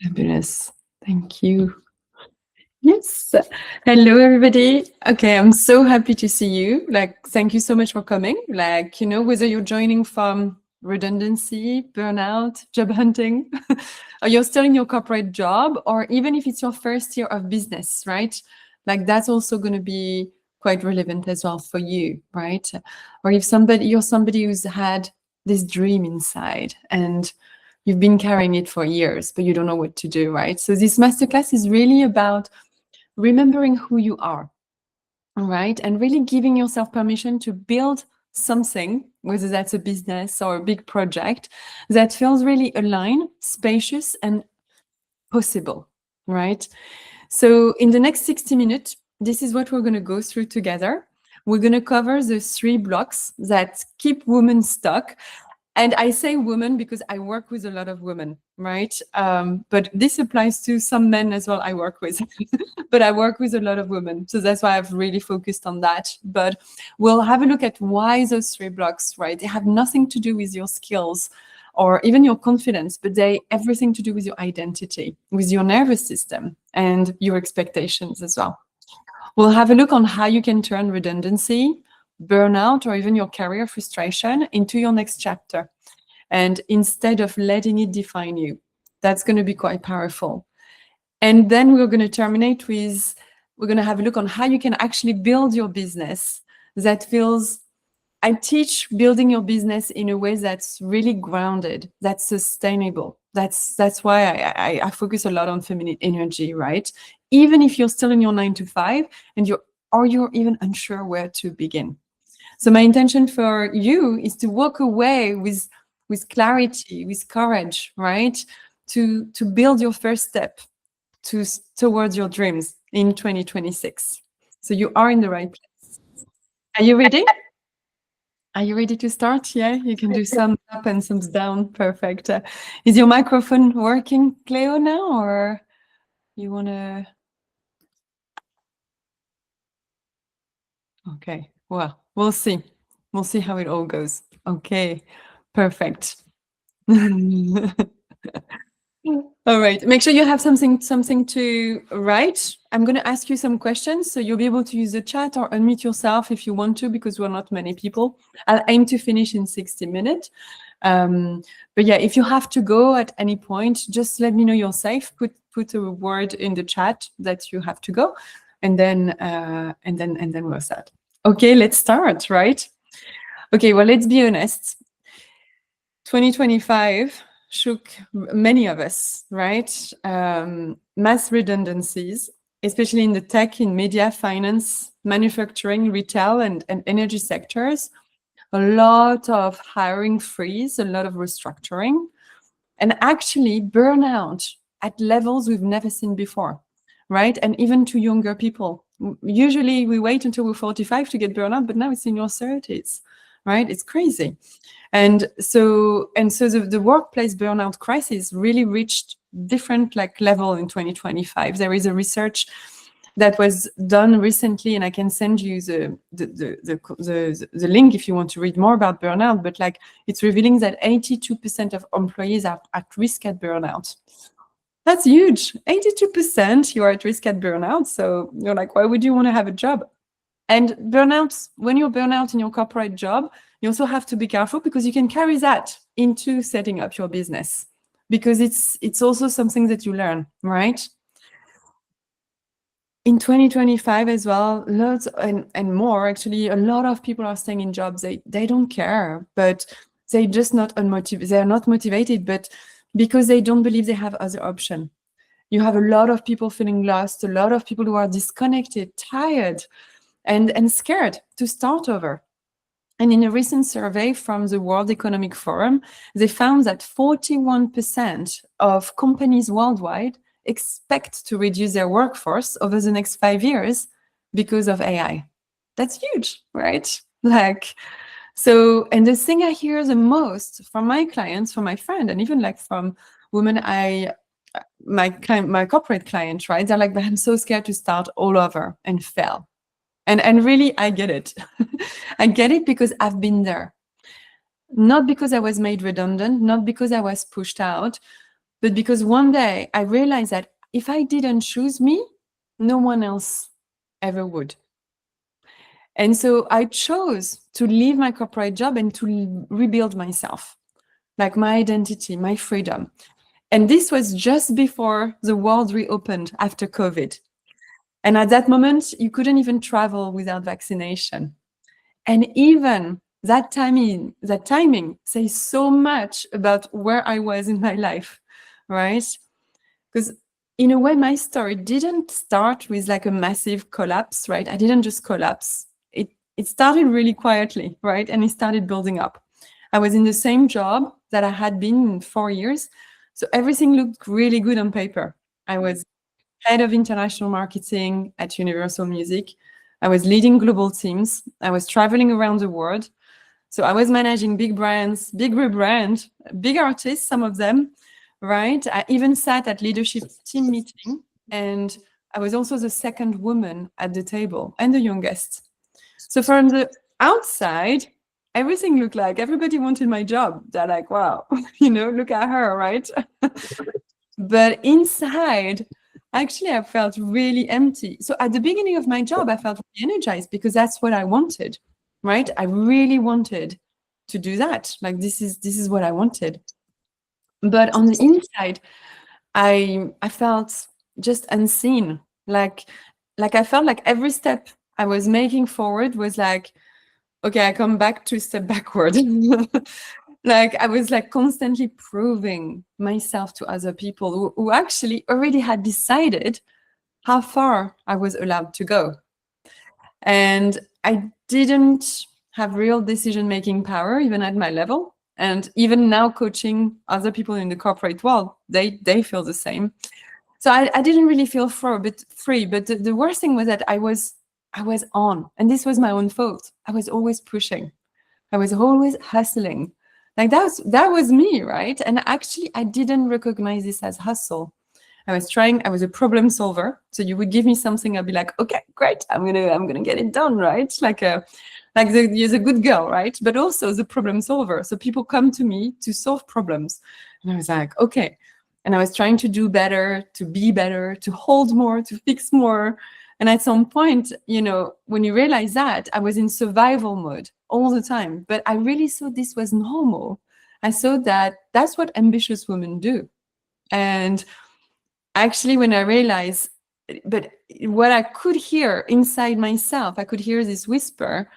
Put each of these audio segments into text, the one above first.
Fabulous. Thank you. Yes. Hello, everybody. Okay, I'm so happy to see you. Thank you so much for coming. Whether you're joining from redundancy, burnout, job hunting, or you're still in your corporate job, or even if it's your first year of business, right? That's also going to be quite relevant as well for you, right? Or if you're somebody who's had this dream inside and you've been carrying it for years, but you don't know what to do, right? So this masterclass is really about remembering who you are, right? And really giving yourself permission to build something, whether that's a business or a big project, that feels really aligned, spacious, and possible, right? So in the next 60 minutes, this is what we're going to go through together. We're going to cover the 3 blocks that keep women stuck. And I say women because I work with a lot of women, right? But this applies to some men as well I work with. But I work with a lot of women. So that's why I've really focused on that. But we'll have a look at why those 3 blocks, right? They have nothing to do with your skills or even your confidence, but they everything to do with your identity, with your nervous system and your expectations as well. We'll have a look on how you can turn redundancy, burnout, or even your career frustration into your next chapter. And instead of letting it define you, that's going to be quite powerful. And then we're going to have a look on how you can actually build your business that feels, I teach building your business in a way that's really grounded, that's sustainable. That's why I focus a lot on feminine energy, right? Even if you're still in your 9 to 5 and you're even unsure where to begin. So my intention for you is to walk away with clarity, with courage, right? To build your first step towards your dreams in 2026. So you are in the right place. Are you ready? Are you ready to start? Yeah, you can do thumbs up and thumbs down. Perfect. Is your microphone working, Cleo, now, or you want to? Okay, well, we'll see. We'll see how it all goes. Okay, perfect. All right, make sure you have something to write. I'm going to ask you some questions, so you'll be able to use the chat or unmute yourself if you want to, because we're not many people. I'll aim to finish in 60 minutes. But yeah, if you have to go at any point, just let me know you're safe. Put a word in the chat that you have to go, and then we'll start. Okay, let's start, right? Okay, well, let's be honest. 2025 shook many of us, right? Mass redundancies, especially in the tech, in media, finance, manufacturing, retail, and energy sectors. A lot of hiring freeze, a lot of restructuring, and actually burnout at levels we've never seen before, right? And even to younger people. Usually we wait until we're 45 to get burnout, but now it's in your 30s, right? It's crazy. And so the workplace burnout crisis really reached different level in 2025. There is a research that was done recently, and I can send you the link if you want to read more about burnout. But it's revealing that 82% of employees are at risk at burnout. That's huge. 82% you are at risk at burnout. So you're like, why would you want to have a job? And burnouts, when you're burnout in your corporate job, you also have to be careful because you can carry that into setting up your business, because it's also something that you learn, right? In 2025 as well, lots and more, actually, a lot of people are staying in jobs they don't care, but they're just not unmotivated. They're not motivated, but because they don't believe they have other option. You have a lot of people feeling lost, a lot of people who are disconnected, tired, and scared to start over. And in a recent survey from the World Economic Forum, they found that 41% of companies worldwide expect to reduce their workforce over the next 5 years because of AI. That's huge, right? So, and the thing I hear the most from my clients, from my friend, and even from women my corporate clients, right? They're like, but I'm so scared to start all over and fail. And really, I get it. I get it because I've been there. Not because I was made redundant, not because I was pushed out, But because one day I realized that if I didn't choose me, no one else ever would. And so I chose to leave my corporate job and to rebuild myself, like my identity, my freedom. And this was just before the world reopened after COVID. And at that moment, you couldn't even travel without vaccination. And even that timing says so much about where I was in my life, right? Because in a way, my story didn't start with like a massive collapse, right? I didn't just collapse. It started really quietly, right? And it started building up. I was in the same job that I had been in 4 years. So everything looked really good on paper. I was head of international marketing at Universal Music. I was leading global teams. I was traveling around the world. So I was managing big brands, big rebrand, big artists, some of them, right? I even sat at leadership team meeting, and I was also the second woman at the table and the youngest. So from the outside, everything looked like everybody wanted my job. They're like, wow, look at her, right? But inside, actually, I felt really empty. So at the beginning of my job, I felt really energized because that's what I wanted, right? I really wanted to do that. Like this is what I wanted. But on the inside, I felt just unseen. Like I felt like every step I was making forward was like, okay, I come back 2 steps backward. Like I was like constantly proving myself to other people who actually already had decided how far I was allowed to go. And I didn't have real decision-making power even at my level. And even now coaching other people in the corporate world, they feel the same. So I didn't really feel free. But the worst thing was that I was on, and this was my own fault. I was always pushing. I was always hustling. Like that was me, right? And actually I didn't recognize this as hustle. I was a problem solver. So you would give me something, I'd be like, okay, great, I'm gonna get it done, right? You're the good girl, right? But also the problem solver. So people come to me to solve problems. And I was like, okay. And I was trying to do better, to be better, to hold more, to fix more. And at some point, when you realize that, I was in survival mode all the time. But I really thought this was normal. I thought that that's what ambitious women do. And actually, when I realized, but what I could hear inside myself, I could hear this whisper,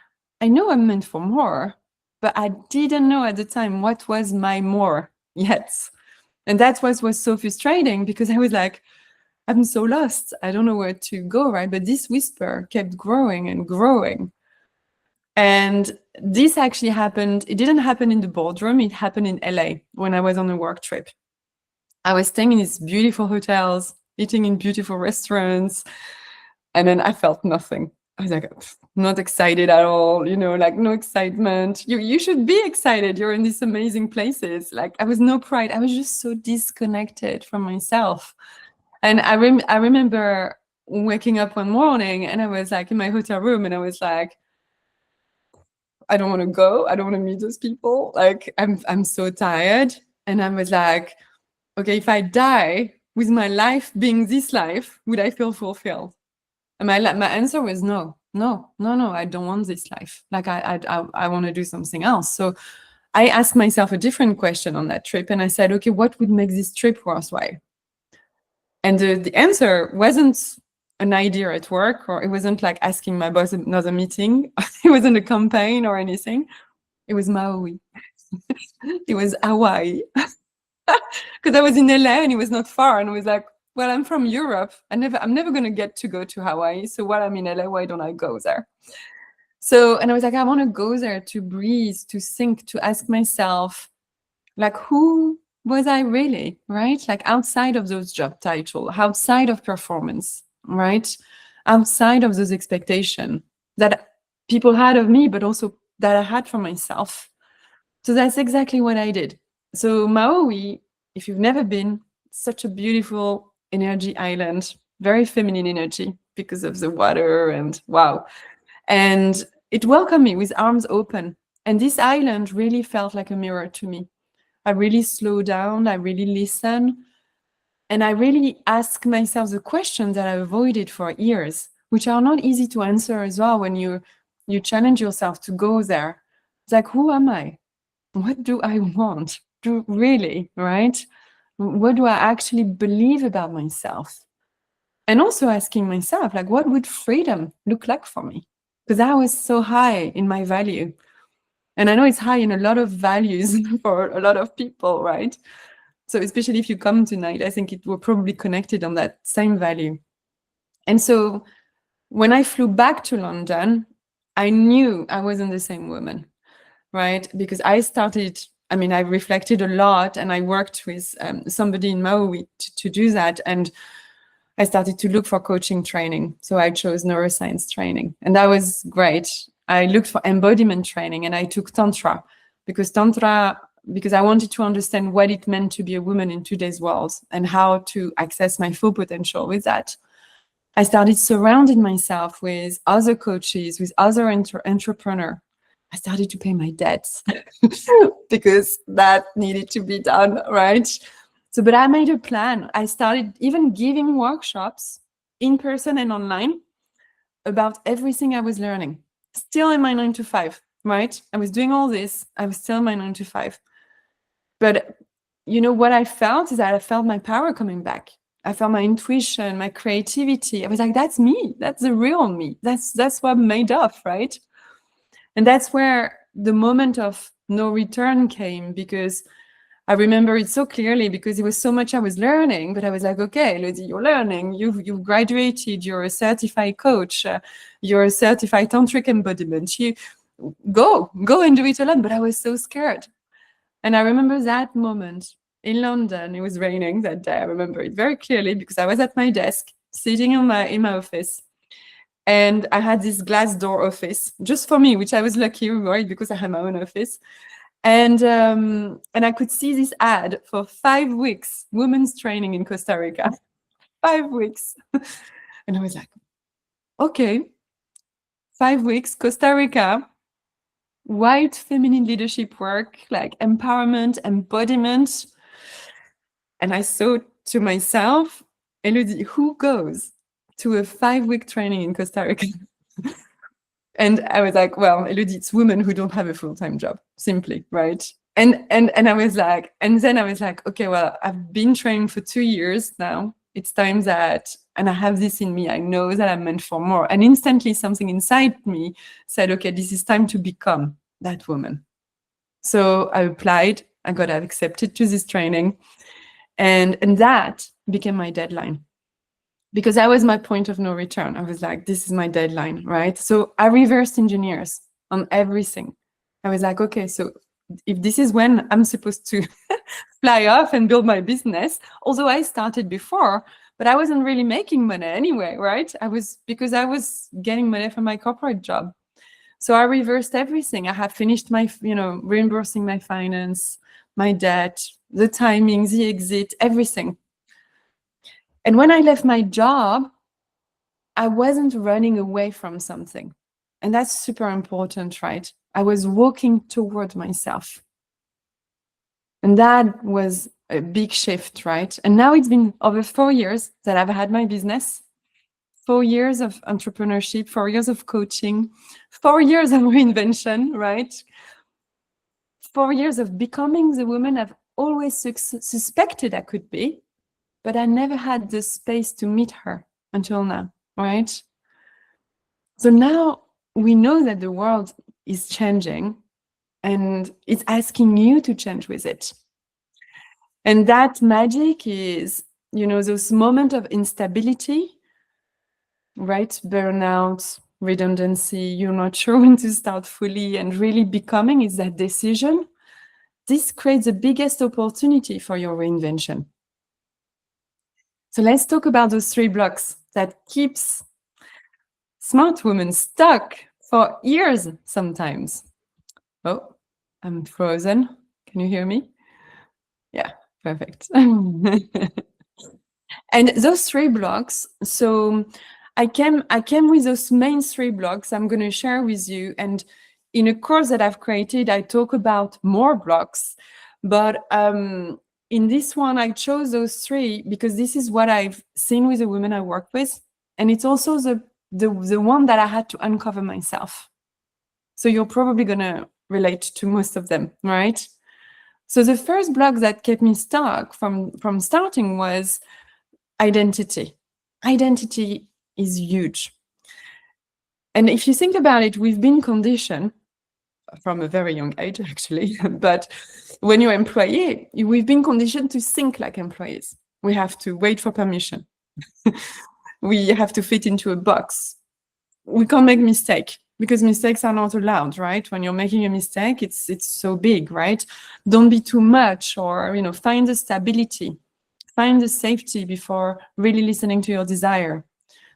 I know I'm meant for more, but I didn't know at the time what was my more yet. And that's what was so frustrating, because I was like, I'm so lost. I don't know where to go, right? But this whisper kept growing and growing. And this actually happened. It didn't happen in the boardroom. It happened in LA when I was on a work trip. I was staying in these beautiful hotels, eating in beautiful restaurants, and then I felt nothing. I was like, not excited at all, like no excitement. You should be excited. You're in these amazing places. Like I was no pride. I was just so disconnected from myself. And I remember waking up one morning and I was like in my hotel room and I was like, I don't want to go. I don't want to meet those people. Like I'm so tired. And I was like, okay, if I die with my life being this life, would I feel fulfilled? And my answer was no. I don't want this life. Like I want to do something else. So I asked myself a different question on that trip, and I said, okay, what would make this trip worthwhile? And the answer wasn't an idea at work, or it wasn't like asking my boss another meeting. It wasn't a campaign or anything. It was Maui. It was Hawaii. Because I was in LA and it was not far, and I was like, well, I'm from Europe. I'm never going to get to go to Hawaii. So while I'm in LA, why don't I go there? So, and I was like, I want to go there to breathe, to think, to ask myself, like, who was I really, right? Like outside of those job titles, outside of performance, right? Outside of those expectations that people had of me, but also that I had for myself. So that's exactly what I did. So Maui, if you've never been, such a beautiful energy island, very feminine energy because of the water, and wow. And it welcomed me with arms open. And this island really felt like a mirror to me. I really slowed down. I really listened. And I really ask myself the questions that I avoided for years, which are not easy to answer as well when you challenge yourself to go there. It's like, who am I? What do I want? Really, right? What do I actually believe about myself? And also asking myself, like, what would freedom look like for me? Because I was so high in my value. And I know it's high in a lot of values for a lot of people, right? So especially if you come tonight, I think we're probably connected on that same value. And so when I flew back to London, I knew I wasn't the same woman, right? Because I reflected a lot, and I worked with somebody in Maui to do that. And I started to look for coaching training. So I chose neuroscience training, and that was great. I looked for embodiment training, and I took Tantra because I wanted to understand what it meant to be a woman in today's world and how to access my full potential with that. I started surrounding myself with other coaches, with other entrepreneurs. I started to pay my debts because that needed to be done, right? So, but I made a plan. I started even giving workshops in person and online about everything I was learning, still in my 9 to 5, right? I was doing all this. I was still in my 9 to 5. But you know what I felt is that I felt my power coming back. I felt my intuition, my creativity. I was like, that's me. That's the real me. That's what I'm made of, right? And that's where the moment of no return came, because I remember it so clearly because it was so much I was learning. But I was like, okay, Elodie, you're learning. You've graduated. You're a certified coach. You're a certified tantric embodiment. You go and do it alone. But I was so scared. And I remember that moment in London. It was raining that day. I remember it very clearly because I was at my desk, sitting in my office. And I had this glass door office just for me, which I was lucky, right? Because I had my own office. And I could see this ad for 5 weeks, women's training in Costa Rica. 5 weeks. And I was like, okay, 5 weeks, Costa Rica, white feminine leadership work, like empowerment, embodiment. And I thought to myself, Elodie, who goes to a 5-week training in Costa Rica? And I was like, well, Elodie, it's women who don't have a full-time job, simply, right? And I was like, and then I was like, okay, well, I've been training for 2 years now. It's time that, and I have this in me, I know that I'm meant for more. And instantly something inside me said, okay, this is time to become that woman. So I applied, I got accepted to this training, and that became my deadline. Because that was my point of no return. I was like, this is my deadline, right? So I reversed engineers on everything. I was like, okay, so if this is when I'm supposed to fly off and build my business, although I started before, but I wasn't really making money anyway, right? Because I was getting money from my corporate job. So I reversed everything. I had finished my, reimbursing my finance, my debt, the timing, the exit, everything. And when I left my job, I wasn't running away from something. And that's super important, right? I was walking toward myself. And that was a big shift, right? And now it's been over 4 years that I've had my business, 4 years of entrepreneurship, 4 years of coaching, 4 years of reinvention, right? 4 years of becoming the woman I've always suspected I could be, but I never had the space to meet her until now, right? So now we know that the world is changing and it's asking you to change with it. And that magic is, those moments of instability, right? Burnout, redundancy, you're not sure when to start fully, and really becoming is that decision. This creates the biggest opportunity for your reinvention. So let's talk about those 3 blocks that keeps smart women stuck for years sometimes. Oh, I'm frozen. Can you hear me? Yeah, perfect. And those 3 blocks, so I came with those main 3 blocks I'm going to share with you. And in a course that I've created, I talk about more blocks. But in this one, I chose those three because this is what I've seen with the women I work with. And it's also the one that I had to uncover myself. So you're probably going to relate to most of them, right? So the first block that kept me stuck from starting was identity. Identity is huge. And if you think about it, we've been conditioned from a very young age, actually, but when you're an employee, we've been conditioned to think like employees. We have to wait for permission. We have to fit into a box. We can't make mistakes because mistakes are not allowed, right? When you're making a mistake, it's so big, right? Don't be too much, or find the stability, find the safety before really listening to your desire.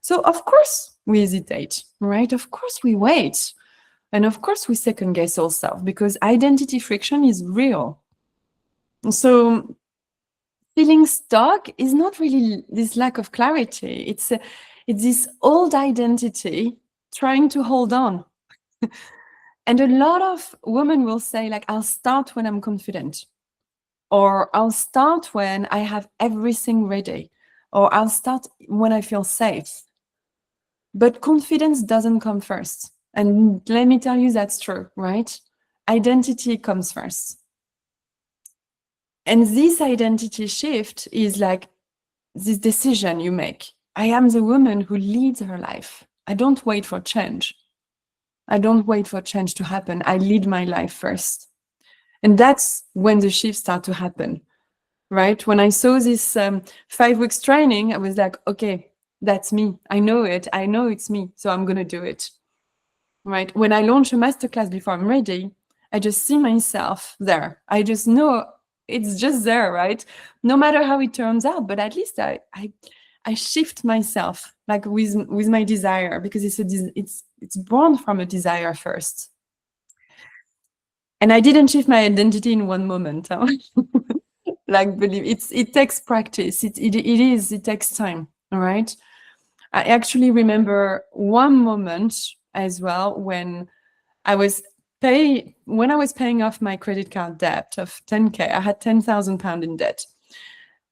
So of course we hesitate, right? Of course we wait. And of course we second guess ourselves because identity friction is real. So feeling stuck is not really this lack of clarity. It's this old identity trying to hold on. And a lot of women will say, like, I'll start when I'm confident, or I'll start when I have everything ready, or I'll start when I feel safe. But confidence doesn't come first. And let me tell you, that's true, right? Identity comes first. And this identity shift is like this decision you make. I am the woman who leads her life. I don't wait for change. I don't wait for change to happen. I lead my life first. And that's when the shifts start to happen, right? When I saw this 5 weeks training, I was like, okay, that's me. I know it. I know it's me. So I'm going to do it, right? When I launch a masterclass before I'm ready, I just see myself there. I just know it's just there, right? No matter how it turns out, but at least I shift myself, like with my desire, because it's born from a desire first. And I didn't shift my identity in one moment. Huh? Like, believe it takes practice. It takes time. All right. I actually remember one moment as well when I was paying off my credit card debt of 10K. I had 10,000 pounds in debt.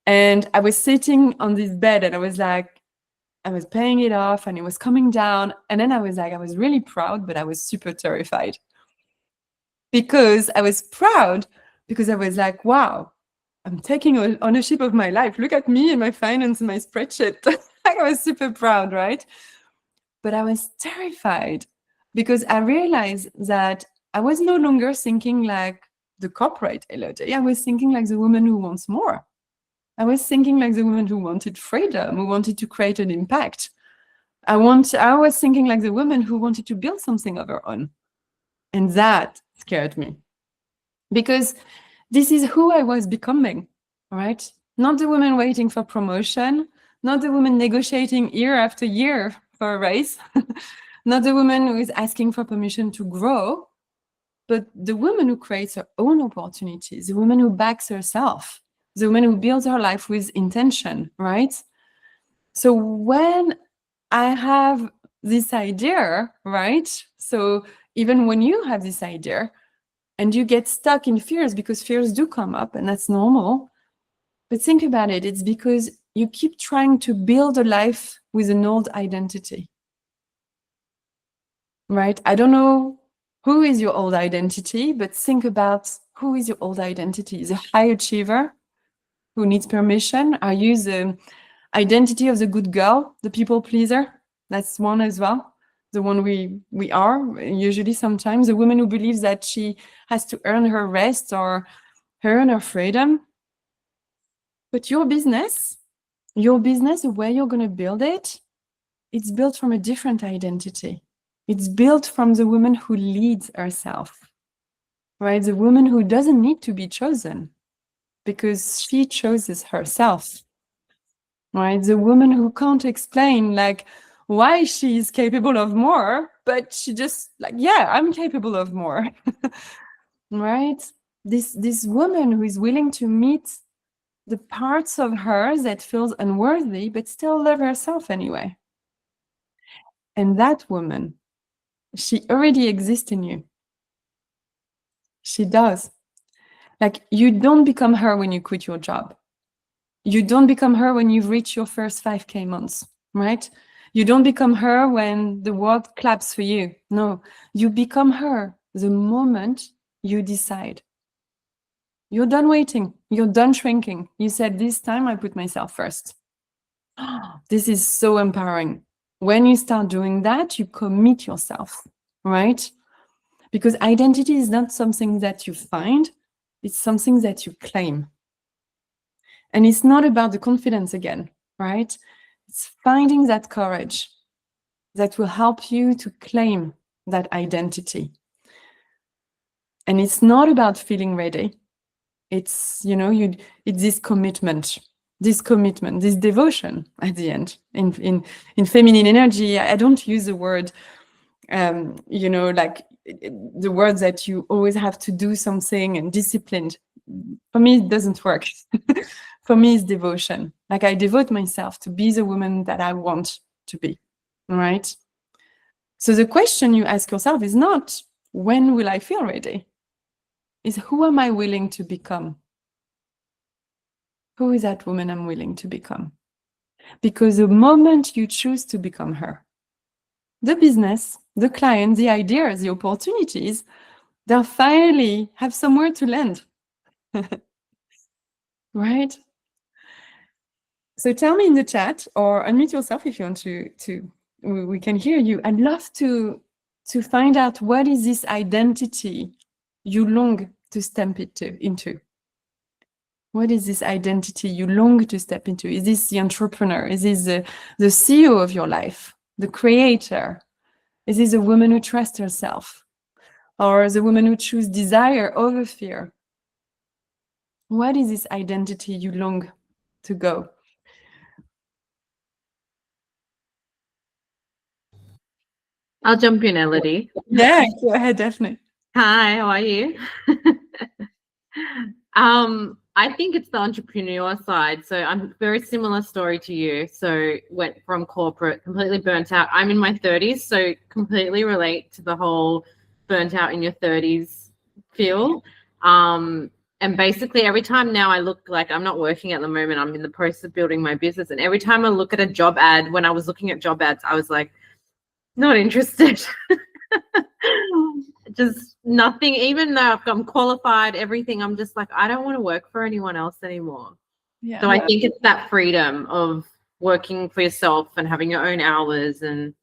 And I was sitting on this bed and I was paying it off and it was coming down. And then I was really proud, but I was super terrified. Because I was proud, because I was like, wow, I'm taking ownership of my life. Look at me and my finance and my spreadsheet. I was super proud, right? But I was terrified because I realized that I was no longer thinking like the corporate Elodie. I was thinking like the woman who wants more. I was thinking like the woman who wanted freedom, who wanted to create an impact. I was thinking like the woman who wanted to build something of her own. And that scared me because this is who I was becoming, right? Not the woman waiting for promotion, not the woman negotiating year after year for a raise, not the woman who is asking for permission to grow, but the woman who creates her own opportunities, the woman who backs herself, the woman who builds her life with intention, right? So when I have this idea, right? So even when you have this idea and you get stuck in fears, because fears do come up and that's normal, but think about it, it's because you keep trying to build a life with an old identity, right? I don't know who is your old identity, but think about who is your old identity. The high achiever who needs permission? Are you the identity of the good girl, the people pleaser? That's one as well. The one we are usually sometimes. The woman who believes that she has to earn her rest or earn her freedom. But your business, the way you're going to build it, it's built from a different identity. It's built from the woman who leads herself, right? The woman who doesn't need to be chosen because she chooses herself, right? The woman who can't explain like why she's capable of more, but she just like, yeah, I'm capable of more, right? This woman who is willing to meet the parts of her that feels unworthy, but still love herself anyway. And that woman, she already exists in you. She does. Like, you don't become her when you quit your job. You don't become her when you've reached your first 5K months, right? You don't become her when the world claps for you. No, you become her the moment you decide. You're done waiting. You're done shrinking. You said, this time I put myself first. This is so empowering. When you start doing that, you commit yourself, right? Because identity is not something that you find, it's something that you claim. And it's not about the confidence again, right? It's finding that courage that will help you to claim that identity. And it's not about feeling ready. It's, it's this commitment, this devotion at the end. In feminine energy, I don't use the word, like the words that you always have to do something and disciplined. For me, it doesn't work. For me, it's devotion. Like, I devote myself to be the woman that I want to be, right? So the question you ask yourself is not, when will I feel ready? Is, who am I willing to become? Who is that woman I'm willing to become? Because the moment you choose to become her, the business, the client, the ideas, the opportunities, they'll finally have somewhere to land. Right? So tell me in the chat, or unmute yourself if you want to we can hear you. I'd love to find out, what is this identity you long to step into? What is this identity you long to step into? Is this the entrepreneur? Is this the CEO of your life? The creator? Is this a woman who trusts herself? Or the woman who chooses desire over fear? What is this identity you long to go? I'll jump in, Elodie. Yeah, go ahead, Daphne. Hi, how are you? I think it's the entrepreneur side. So I'm very similar story to you. So went from corporate, completely burnt out. I'm in my 30s, so completely relate to the whole burnt out in your 30s feel. And basically every time now I look, like, I'm not working at the moment, I'm in the process of building my business. And every time I look at a job ad, when I was looking at job ads, I was like, not interested. Just nothing, even though I'm qualified, everything, I'm just like, I don't want to work for anyone else anymore. Yeah. So I think it's that freedom of working for yourself and having your own hours and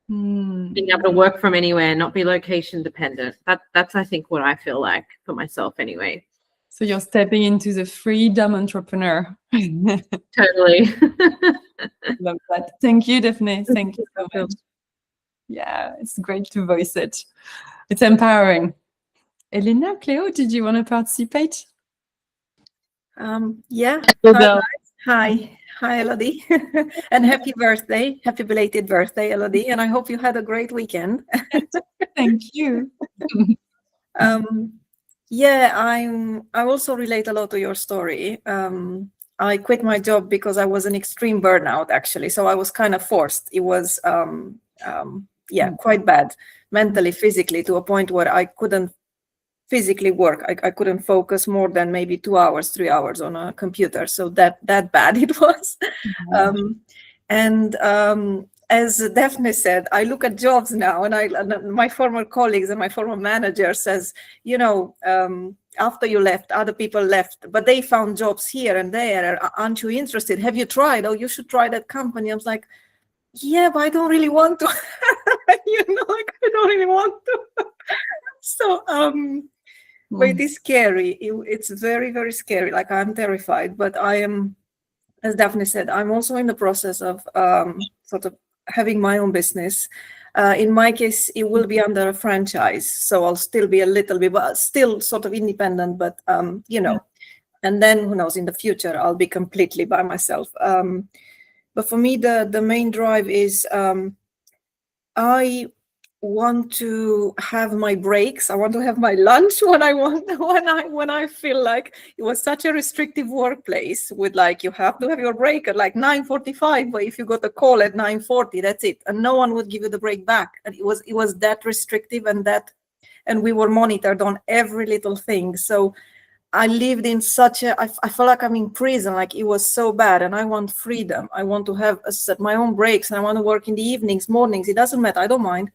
being able to work from anywhere, not be location dependent. That's I think what I feel like for myself anyway. So you're stepping into the freedom entrepreneur. Totally. Love that. Thank you, Daphne. Thank you so much. Yeah, it's great to voice it. It's empowering. Elena, Cleo, did you want to participate? Yeah. Hi, Elodie. And happy birthday. Happy belated birthday, Elodie. And I hope you had a great weekend. Thank you. Yeah, I also relate a lot to your story. I quit my job because I was an extreme burnout, actually. So I was kind of forced. It was quite bad, mentally, physically, to a point where I couldn't physically work. I couldn't focus more than maybe 2 hours, 3 hours on a computer. So that bad it was. As Daphne said, I look at jobs now, and my former colleagues and my former manager says, after you left, other people left, but they found jobs here and there. Aren't you interested? Have you tried? Oh, you should try that company. I was like, yeah, but I don't really want to. I don't really want to. So, but it is scary. It's very, very scary. Like, I'm terrified, but I am, as Daphne said, I'm also in the process of sort of having my own business. In my case, it will be under a franchise. So I'll still be a little bit, but still sort of independent, but, and then who knows, in the future, I'll be completely by myself. But for me, the main drive is I want to have my breaks. I want to have my lunch when I feel like it was such a restrictive workplace with, like, you have to have your break at like 9:45, but if you got a call at 9:40, that's it, and no one would give you the break back. And it was that restrictive, and we were monitored on every little thing. So I lived in such a, I felt like I'm in prison, like it was so bad, and I want freedom. I want to have my own breaks, and I want to work in the evenings, mornings. It doesn't matter. I don't mind.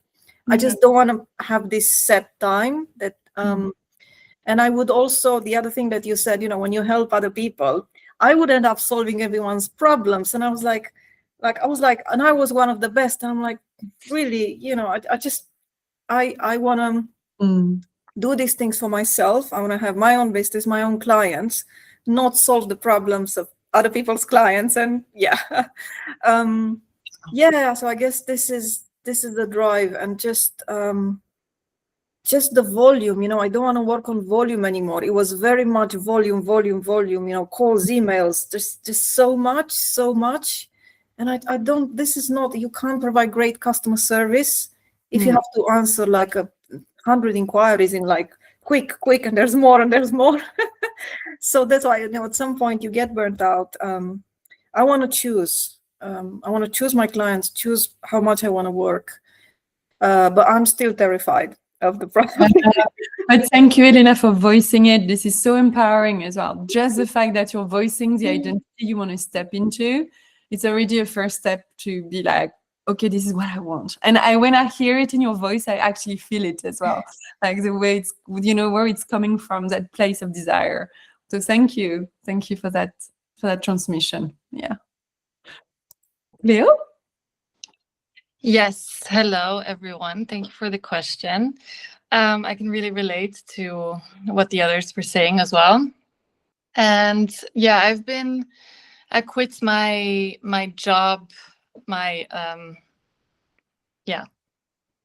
I just don't want to have this set time that, and I would also, the other thing that you said, you know, when you help other people, I would end up solving everyone's problems. And I was like, and I was one of the best. And I'm like, really, you know, I want to do these things for myself. I want to have my own business, my own clients, not solve the problems of other people's clients. And yeah, so I guess this is the drive, and just the volume, you know, I don't want to work on volume anymore. It was very much volume, you know, calls, emails, just so much. And I don't, this is not, you can't provide great customer service if you have to answer like 100 inquiries in like quick, and there's more. So that's why, you know, at some point you get burnt out. I want to choose. I want to choose my clients, choose how much I want to work. But I'm still terrified of the problem. But thank you, Elena, for voicing it. This is so empowering as well. Just the fact that you're voicing the identity you want to step into, it's already a first step to be like, okay, this is what I want. And when I hear it in your voice, I actually feel it as well. Like the way it's, you know, where it's coming from, that place of desire. So thank you for that transmission. Yeah. Leo? Yes. Hello, everyone. Thank you for the question. I can really relate to what the others were saying as well. And yeah, I quit my job,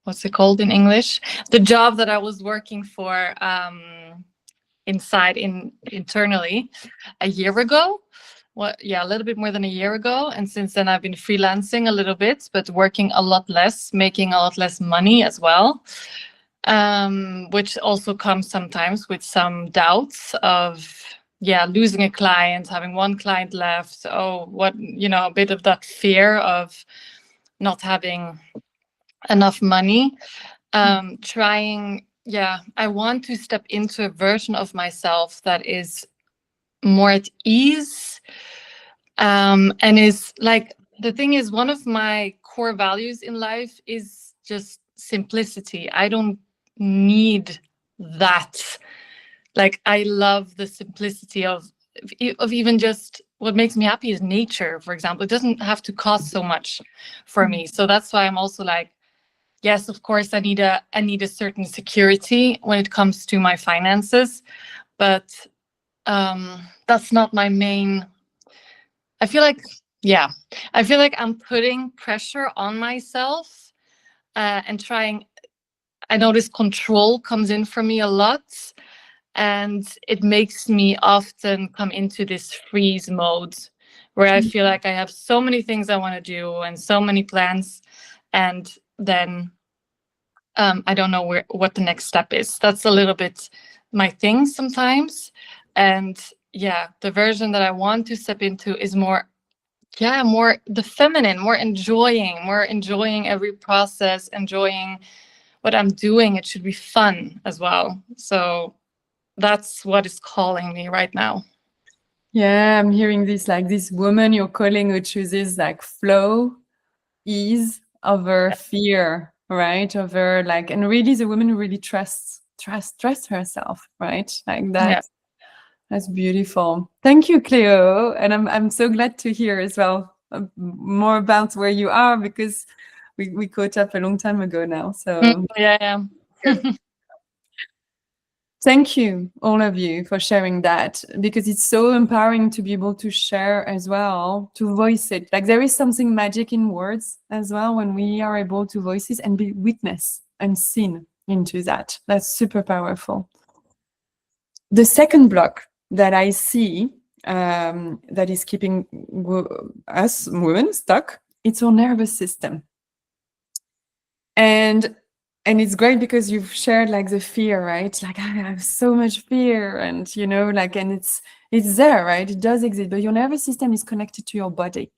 what's it called in English? The job that I was working for internally a year ago. A little bit more than a year ago. And since then I've been freelancing a little bit, but working a lot less, making a lot less money as well. Which also comes sometimes with some doubts of, losing a client, having one client left. A bit of that fear of not having enough money. I want to step into a version of myself that is more at ease, and is like, the thing is, one of my core values in life is just simplicity. I don't need that. Like, I love the simplicity of even just what makes me happy is nature, for example. It doesn't have to cost so much for me. So that's why I'm also like, yes, of course, I need a certain security when it comes to my finances, but that's not my main. I feel like I'm putting pressure on myself and trying. I notice control comes in for me a lot, and it makes me often come into this freeze mode where I feel like I have so many things I want to do and so many plans, and then I don't know what the next step is. That's a little bit my thing sometimes. And the version that I want to step into is more the feminine, more enjoying every process, enjoying what I'm doing. It should be fun as well. So that's what is calling me right now. Yeah, I'm hearing this, like this woman you're calling who chooses like flow, ease over fear, right? Over like, and really the woman who really trusts herself, right? Like that. Yeah. That's beautiful. Thank you, Cleo. And I'm so glad to hear as well more about where you are, because we caught up a long time ago now. So yeah. Thank you, all of you, for sharing that, because it's so empowering to be able to share as well, to voice it. Like, there is something magic in words as well when we are able to voice it and be witness and seen into that. That's super powerful. The second block that I see that is keeping us women stuck, it's our nervous system. And it's great because you've shared like the fear, right? Like, I have so much fear, and you know, like, and it's there, right? It does exist, but your nervous system is connected to your body.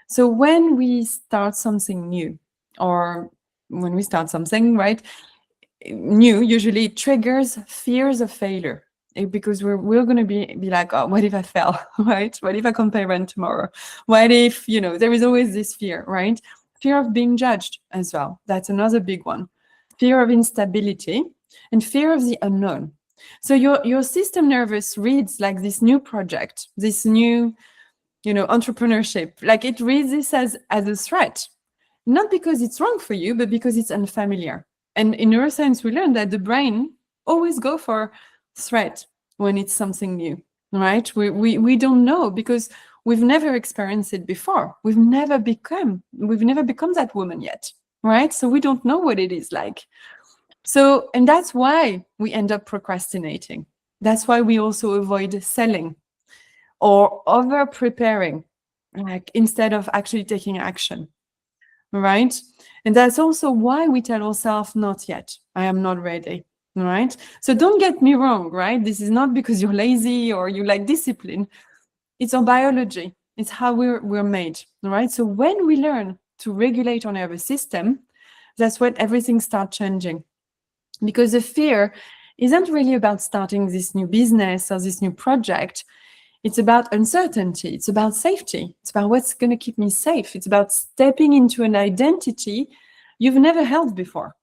So when we start something new, or when we start something, right, new, usually it triggers fears of failure. because we're going to be like, oh, what if I fail, right? What if I can't pay rent tomorrow? What if, there is always this fear, right? Fear of being judged as well. That's another big one. Fear of instability and fear of the unknown. So your system nervous reads like this new project, this new, entrepreneurship, like it reads this as a threat, not because it's wrong for you, but because it's unfamiliar. And in neuroscience, we learned that the brain always go for threat when it's something new, right? We don't know because we've never experienced it before. We've never become that woman yet, right? So we don't know what it is like. So, and that's why we end up procrastinating. That's why we also avoid selling or over preparing, like instead of actually taking action, right? And that's also why we tell ourselves, not yet, I am not ready, right? So don't get me wrong, right? This is not because you're lazy or you like discipline. It's our biology. It's how we're made, right? So when we learn to regulate our nervous system, that's when everything starts changing. Because the fear isn't really about starting this new business or this new project. It's about uncertainty. It's about safety. It's about what's going to keep me safe. It's about stepping into an identity you've never held before.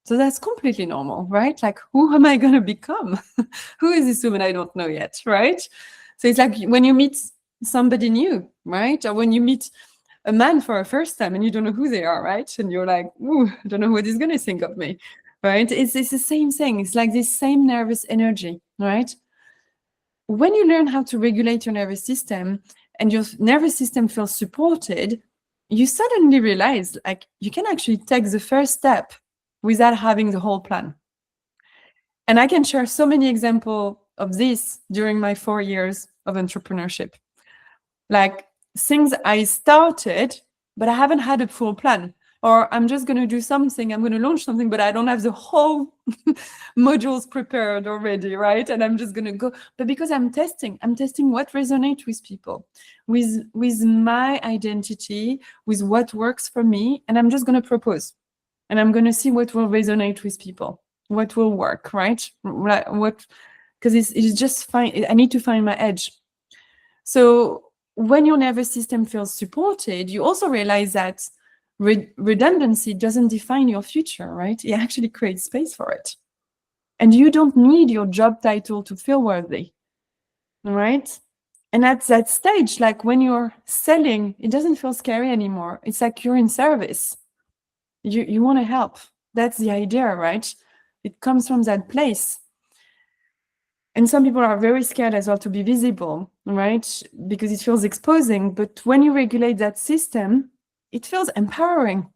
So that's completely normal, right? Like, who am I going to become? Who is this woman I don't know yet, right? So it's like when you meet somebody new, right? Or when you meet a man for a first time and you don't know who they are, right? And you're like, ooh, I don't know what he's going to think of me, right? It's the same thing. It's like this same nervous energy, right? When you learn how to regulate your nervous system and your nervous system feels supported, you suddenly realize like you can actually take the first step without having the whole plan. And I can share so many examples of this during my 4 years of entrepreneurship. Like things I started, but I haven't had a full plan. Or I'm just going to do something, I'm going to launch something, but I don't have the whole modules prepared already, right? And I'm just going to go. But because I'm testing what resonates with people, with my identity, with what works for me. And I'm just going to propose. And I'm going to see what will resonate with people, what will work, right? Because it's just fine. I need to find my edge. So when your nervous system feels supported, you also realize that redundancy doesn't define your future, right? It actually creates space for it. And you don't need your job title to feel worthy, right? And at that stage, like when you're selling, it doesn't feel scary anymore. It's like you're in service. You want to help. That's the idea, right? It comes from that place. And some people are very scared as well to be visible, right? Because it feels exposing. But when you regulate that system, it feels empowering.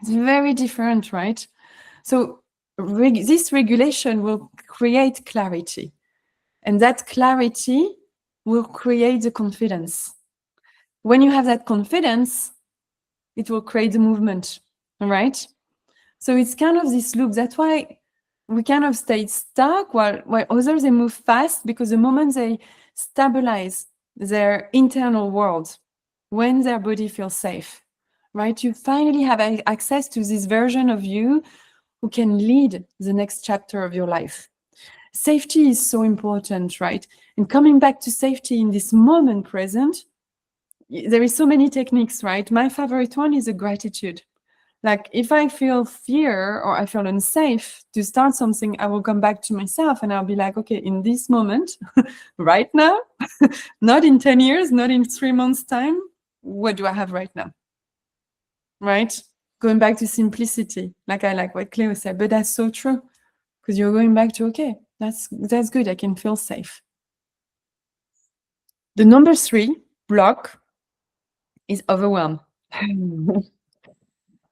It's very different, right? So this regulation will create clarity. And that clarity will create the confidence. When you have that confidence, it will create the movement, right? So it's kind of this loop. That's why we kind of stay stuck while others, they move fast, because the moment they stabilize their internal world, when their body feels safe, right? You finally have access to this version of you who can lead the next chapter of your life. Safety is so important, right? And coming back to safety in this moment present, there is so many techniques, right? My favorite one is a gratitude. Like if I feel fear or I feel unsafe to start something, I will come back to myself and I'll be like, okay, in this moment, right now, not in 10 years, not in 3 months' time, what do I have right now? Right? Going back to simplicity, like I like what Cleo said, but that's so true, because you're going back to, okay, that's good, I can feel safe. The number 3 block is overwhelm.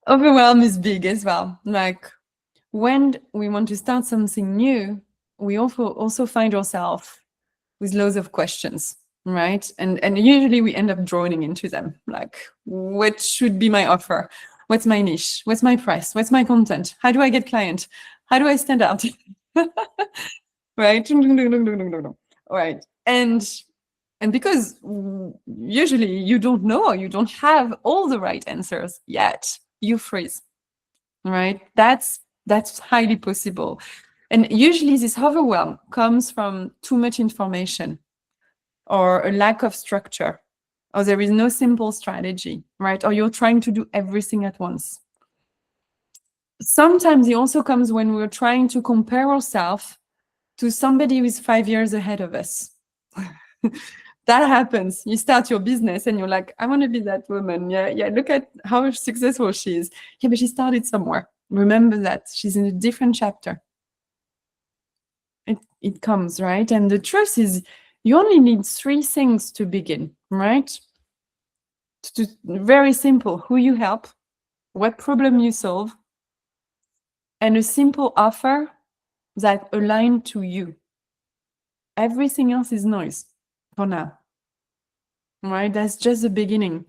Overwhelm is big as well. Like when we want to start something new, we also find ourselves with loads of questions, right? And usually we end up drowning into them. Like, what should be my offer? What's my niche? What's my price? What's my content? How do I get clients? How do I stand out? Right? All right. And because usually you don't know, you don't have all the right answers yet, you freeze, right? That's highly possible. And usually this overwhelm comes from too much information or a lack of structure, or there is no simple strategy, right? Or you're trying to do everything at once. Sometimes it also comes when we're trying to compare ourselves to somebody who is 5 years ahead of us. That happens. You start your business and you're like, I want to be that woman. Yeah, look at how successful she is. Yeah, but she started somewhere. Remember that. She's in a different chapter. It comes, right? And the truth is, you only need 3 things to begin, right? Very simple. Who you help, what problem you solve, and a simple offer that align to you. Everything else is noise for now, right? That's just the beginning.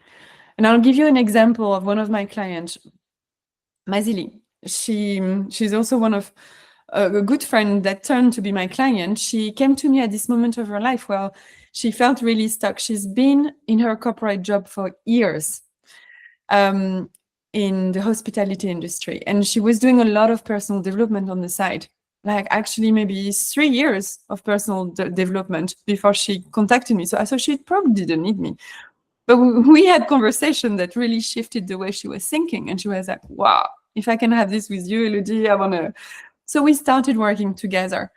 And I'll give you an example of one of my clients, Mazili. She's also one of a good friend that turned to be my client. She came to me at this moment of her life where she felt really stuck. She's been in her corporate job for years in the hospitality industry, and she was doing a lot of personal development on the side, like actually maybe 3 years of personal development before she contacted me. So I thought she probably didn't need me. But we had conversation that really shifted the way she was thinking. And she was like, wow, if I can have this with you, Elodie, I want to. So we started working together.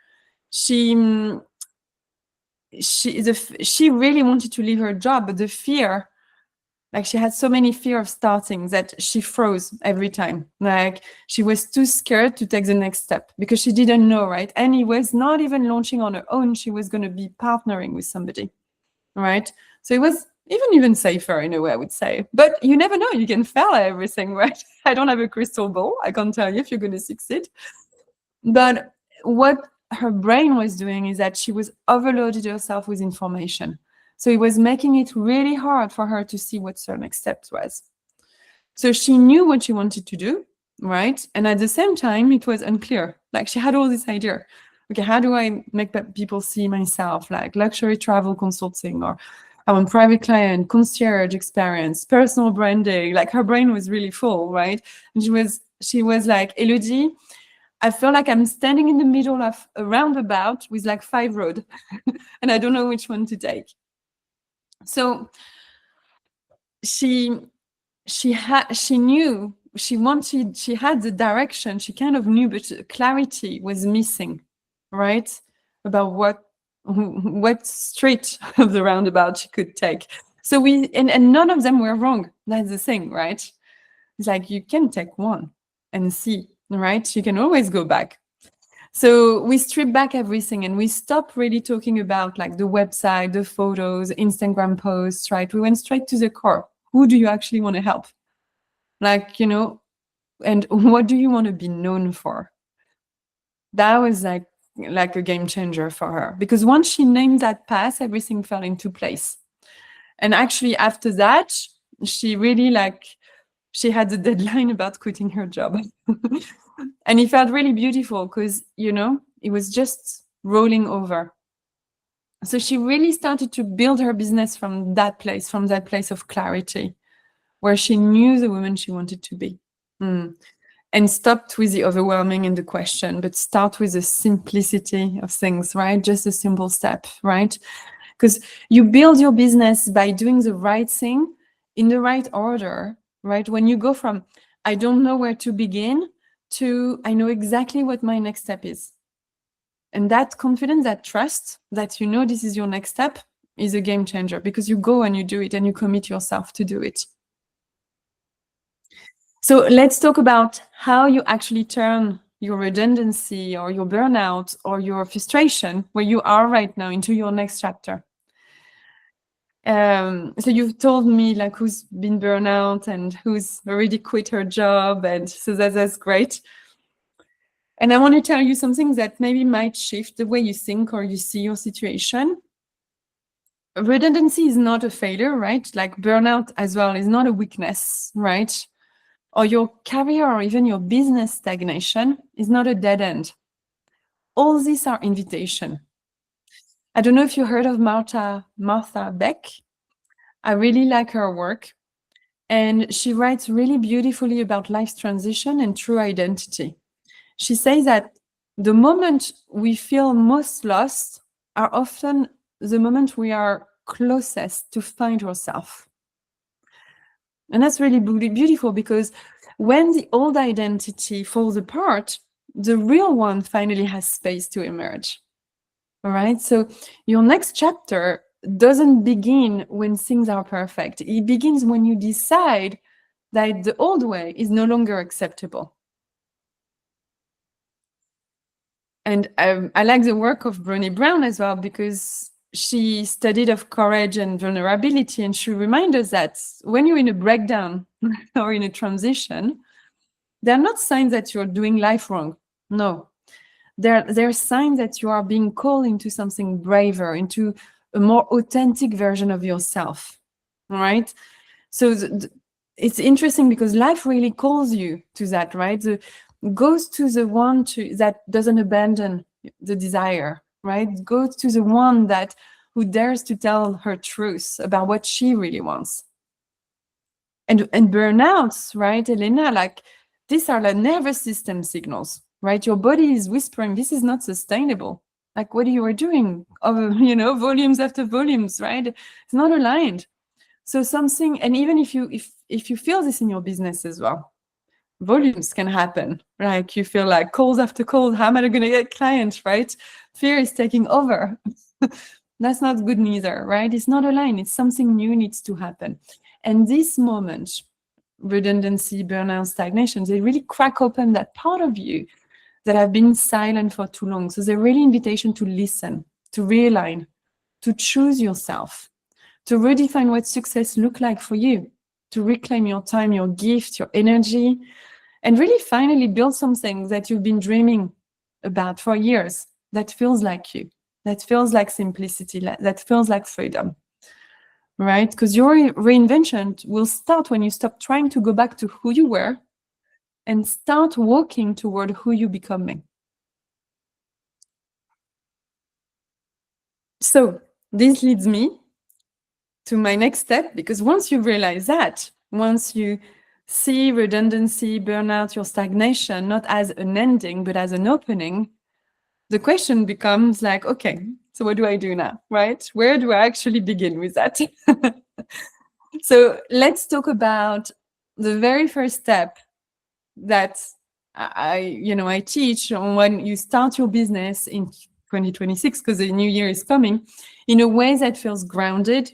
She really wanted to leave her job, but the fear, like she had so many fear of starting that she froze every time. Like she was too scared to take the next step because she didn't know, right? And it was not even launching on her own. She was going to be partnering with somebody, right? So it was even safer in a way, I would say. But you never know. You can fail at everything, right? I don't have a crystal ball. I can't tell you if you're going to succeed. But what her brain was doing is that she was overloaded herself with information. So it was making it really hard for her to see what her next step was. So she knew what she wanted to do, right? And at the same time, it was unclear. Like she had all this idea. Okay, how do I make people see myself? Like luxury travel consulting, or I want private client, concierge experience, personal branding. Like her brain was really full, right? And she was like, Elodie, I feel like I'm standing in the middle of a roundabout with like 5 roads and I don't know which one to take. So she knew she had the direction, she kind of knew, but clarity was missing, right? About what street of the roundabout she could take. So and none of them were wrong. That's the thing, right? It's like you can take one and see, right? You can always go back. So we stripped back everything and we stopped really talking about like the website, the photos, Instagram posts, right? We went straight to the core. Who do you actually want to help? Like, and what do you want to be known for? That was like a game changer for her, because once she named that path, everything fell into place. And actually after that, she really she had the deadline about quitting her job. And it felt really beautiful because, it was just rolling over. So she really started to build her business from that place of clarity, where she knew the woman she wanted to be. And stopped with the overwhelming and the question, but start with the simplicity of things, right? Just a simple step, right? Because you build your business by doing the right thing in the right order, right? When you go from, I don't know where to begin, to I know exactly what my next step is. And that confidence, that trust that this is your next step is a game changer, because you go and you do it and you commit yourself to do it. So let's talk about how you actually turn your redundancy or your burnout or your frustration where you are right now into your next chapter. So you've told me like who's been burnout and who's already quit her job, and so that's great. And I want to tell you something that maybe might shift the way you think or you see your situation. Redundancy is not a failure, right? Like burnout as well is not a weakness, right? Or your career or even your business stagnation is not a dead end. All these are invitation. I don't know if you heard of Martha Beck. I really like her work. And she writes really beautifully about life's transition and true identity. She says that the moment we feel most lost are often the moment we are closest to find ourselves. And that's really beautiful, because when the old identity falls apart, the real one finally has space to emerge. All right. So your next chapter doesn't begin when things are perfect. It begins when you decide that the old way is no longer acceptable. And I like the work of Brené Brown as well, because she studied of courage and vulnerability, and she reminds us that when you're in a breakdown or in a transition, they're not signs that you're doing life wrong. No, they're signs that you are being called into something braver, into a more authentic version of yourself. All right. So it's interesting because life really calls you to that, right? Goes to the one that doesn't abandon the desire, right? Goes to the one who dares to tell her truth about what she really wants. And burnouts, right, Elena, like these are like nervous system signals, right? Your body is whispering, this is not sustainable. Like, what you are doing? Volumes after volumes, right? It's not aligned. So something, and even if you feel this in your business as well, volumes can happen. Like you feel like calls after calls, how am I going to get clients, right? Fear is taking over. That's not good neither, right? It's not aligned. It's something new needs to happen. And this moment, redundancy, burnout, stagnation, they really crack open that part of you that have been silent for too long. So they're really invitation to listen, to realign, to choose yourself, to redefine what success looks like for you, to reclaim your time, your gift, your energy, and really finally build something that you've been dreaming about for years that feels like you, that feels like simplicity, that feels like freedom, right? Because your reinvention will start when you stop trying to go back to who you were and start walking toward who you're becoming. So this leads me to my next step, because once you realize that, once you see redundancy, burnout, your stagnation, not as an ending, but as an opening, the question becomes like, okay, so what do I do now, right? Where do I actually begin with that? So let's talk about the very first step that I teach on when you start your business in 2026, because the new year is coming, in a way that feels grounded,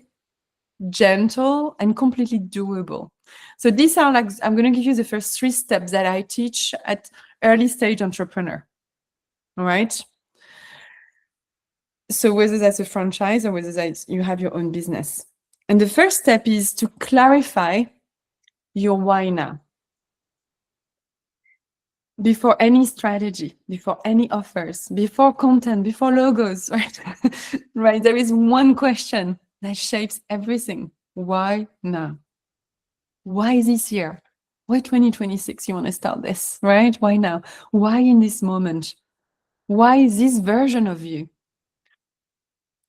gentle, and completely doable. So these are like, I'm going to give you the first 3 steps that I teach at early stage entrepreneur. All right. So whether that's a franchise or whether that's you have your own business. And the first step is to clarify your why now. Before any strategy, before any offers, before content, before logos, right? Right. There is one question that shapes everything. Why now? Why this year? Why 2026 you want to start this, right? Why now? Why in this moment? Why this version of you?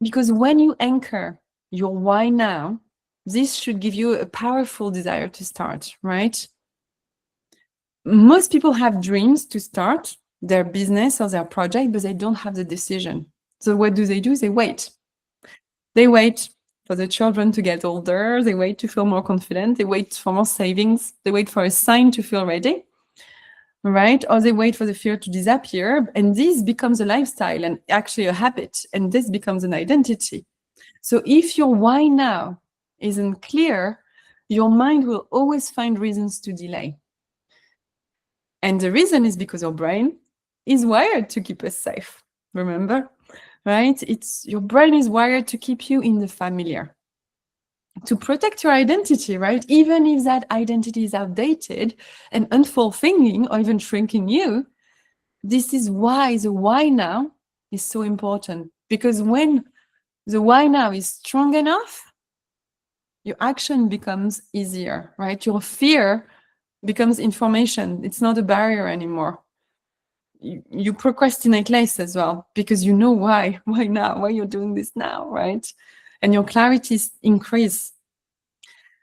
Because when you anchor your why now, this should give you a powerful desire to start, right? Most people have dreams to start their business or their project, but they don't have the decision. So what do? They wait. They wait for the children to get older. They wait to feel more confident. They wait for more savings. They wait for a sign to feel ready, right? Or they wait for the fear to disappear. And this becomes a lifestyle and actually a habit. And this becomes an identity. So if your why now isn't clear, your mind will always find reasons to delay. And the reason is because your brain is wired to keep us safe. Remember, right? Your brain is wired to keep you in the familiar, to protect your identity, right? Even if that identity is outdated and unfulfilling or even shrinking you, this is why the why now is so important. Because when the why now is strong enough, your action becomes easier, right? Your fear becomes information. It's not a barrier anymore. You procrastinate less as well, because you know why now, why you're doing this now, right? And your clarity increase.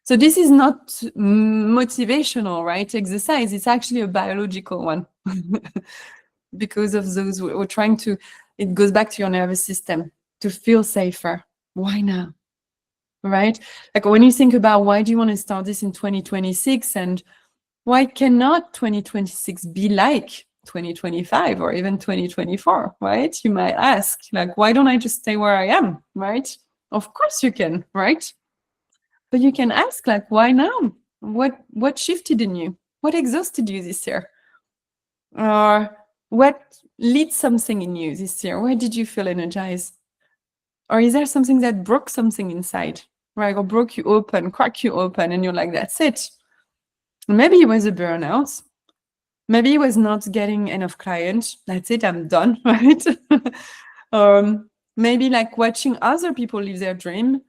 So this is not motivational, right? Exercise. It's actually a biological one. because of those, we're trying to, it goes back to your nervous system, to feel safer. Why now? Right? Like when you think about why do you want to start this in 2026, and why cannot 2026 be like 2025 or even 2024, right? You might ask, like, why don't I just stay where I am, right? Of course you can, right? But you can ask, like, why now? What shifted in you? What exhausted you this year? Or what lit something in you this year? Where did you feel energized? Or is there something that broke something inside, right? Or broke you open, crack you open, and you're like, that's it. Maybe it was a burnout. Maybe it was not getting enough clients. That's it, I'm done, right? Maybe like watching other people live their dream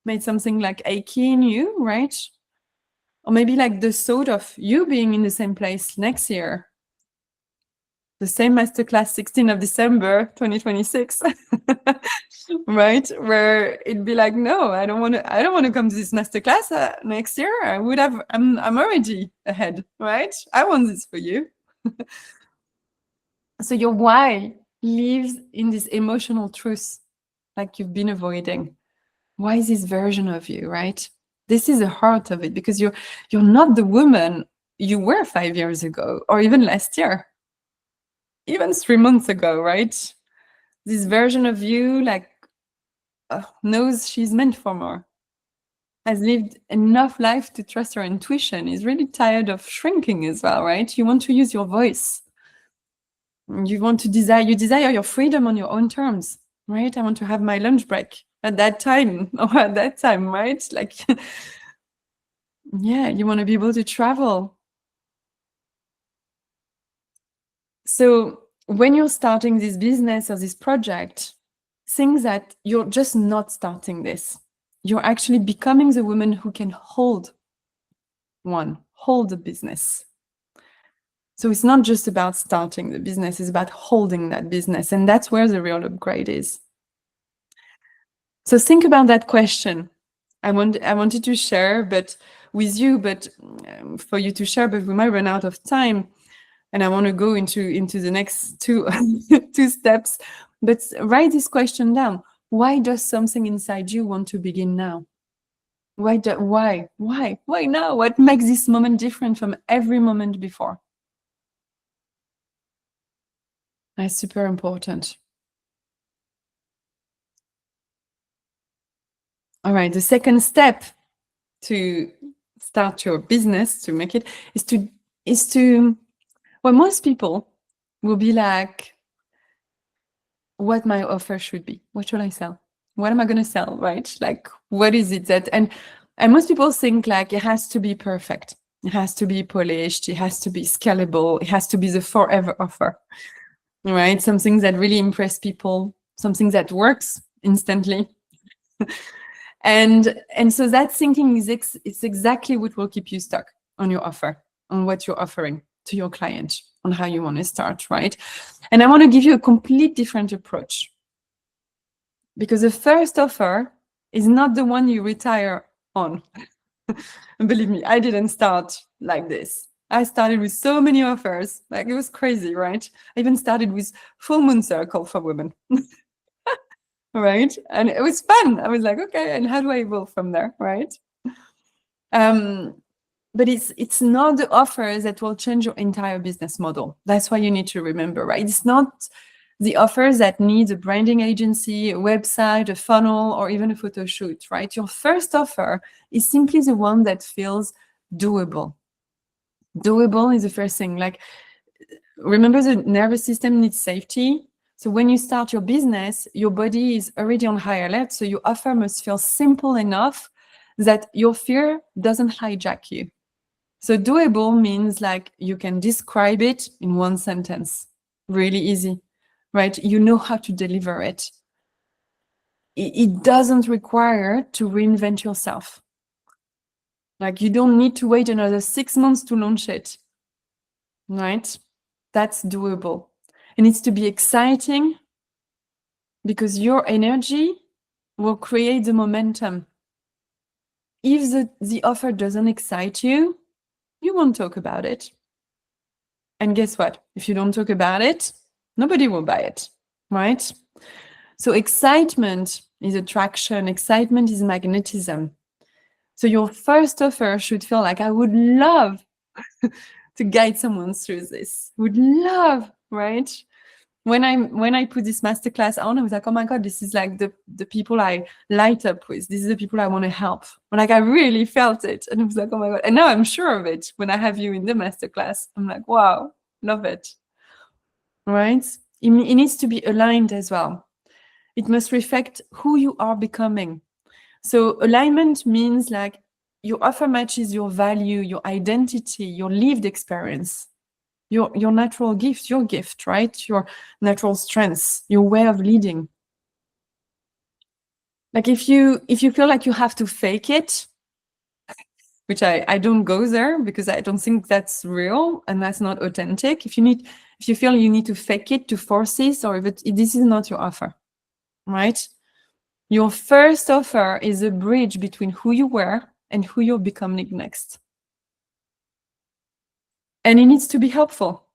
made something like achy in you, right? Or maybe like the thought of you being in the same place next year. The same masterclass, 16th of December, 2026, right? Where it'd be like, no, I don't want to come to this masterclass next year. I'm already ahead, right? I want this for you. So your why lives in this emotional truth, like you've been avoiding. Why is this version of you, right? This is the heart of it, because you're not the woman you were 5 years ago, or even last year. Even 3 months ago, right? This version of you, like, knows she's meant for more, has lived enough life to trust her intuition, is really tired of shrinking as well, right? You want to use your voice. You desire your freedom on your own terms, right? I want to have my lunch break at that time or at that time, right? Like, yeah, you want to be able to travel. So when you're starting this business or this project, think that you're just not starting this. You're actually becoming the woman who can hold a business. So it's not just about starting the business, it's about holding that business. And that's where the real upgrade is. So think about that question. I wanted to share with you, but for you to share, but we might run out of time. And I want to go into the next two steps. But write this question down. Why does something inside you want to begin now? Why now? What makes this moment different from every moment before? That's super important. All right, the second step to start your business, to make it, is to well, most people will be like, what my offer should be. What should I sell? What am I going to sell, right? Like, what is it that, and most people think like it has to be perfect. It has to be polished. It has to be scalable. It has to be the forever offer, right? Something that really impresses people, something that works instantly. And so that thinking it's exactly what will keep you stuck on your offer, on what you're offering to your client, on how you want to start, right? And I want to give you a complete different approach, because the first offer is not the one you retire on. And believe me, I didn't start like this. I started with so many offers, like it was crazy, right? I even started with full moon circle for women. Right? And it was fun. I was like, okay, and how do I evolve from there, right? But it's not the offers that will change your entire business model. That's why you need to remember, right? It's not the offers that need a branding agency, a website, a funnel, or even a photo shoot, right? Your first offer is simply the one that feels doable. Doable is the first thing. Like, remember, the nervous system needs safety. So when you start your business, your body is already on high alert. So your offer must feel simple enough that your fear doesn't hijack you. So doable means like you can describe it in one sentence. Really easy, right? You know how to deliver it. It doesn't require to reinvent yourself. Like, you don't need to wait another 6 months to launch it, right? That's doable. It needs to be exciting, because your energy will create the momentum. If the offer doesn't excite you, you won't talk about it. And guess what? If you don't talk about it, Nobody will buy it, right? So excitement is attraction, excitement is magnetism. So your first offer should feel like, I would love to guide someone through this. Would love, right? When I put this masterclass on, I was like, oh my God, this is like the people I light up with. This is the people I want to help. Like I really felt it. And I was like, oh my God. And now I'm sure of it. When I have you in the masterclass, I'm like, wow, love it. Right? It needs to be aligned as well. It must reflect who you are becoming. So alignment means like your offer matches your value, your identity, your lived experience, your natural gift, your gift, right? Your natural strengths, your way of leading. Like if you feel like you have to fake it, which I don't go there because I don't think that's real and that's not authentic. If you feel you need to fake it to force this, or if this is not your offer, right? Your first offer is a bridge between who you were and who you're becoming next. And it needs to be helpful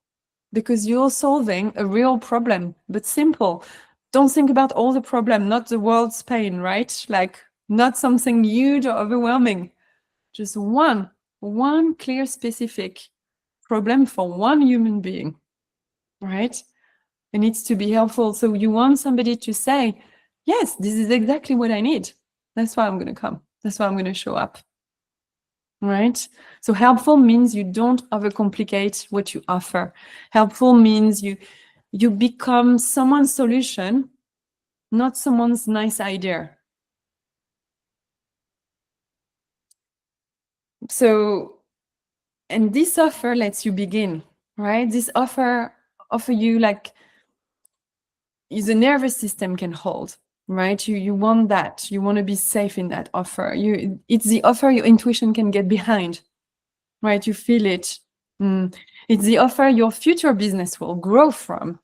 because you're solving a real problem, but simple. Don't think about all the problem, not the world's pain, right? Like not something huge or overwhelming. Just one clear, specific problem for one human being, right? It needs to be helpful. So you want somebody to say, yes, this is exactly what I need. That's why I'm going to come. That's why I'm going to show up. Right? So helpful means you don't overcomplicate what you offer. Helpful means you become someone's solution, not someone's nice idea. So, and this offer lets you begin, right? This offer you like the nervous system can hold. Right? You want that. You want to be safe in that offer. It's the offer your intuition can get behind. Right? You feel it. It's the offer your future business will grow from,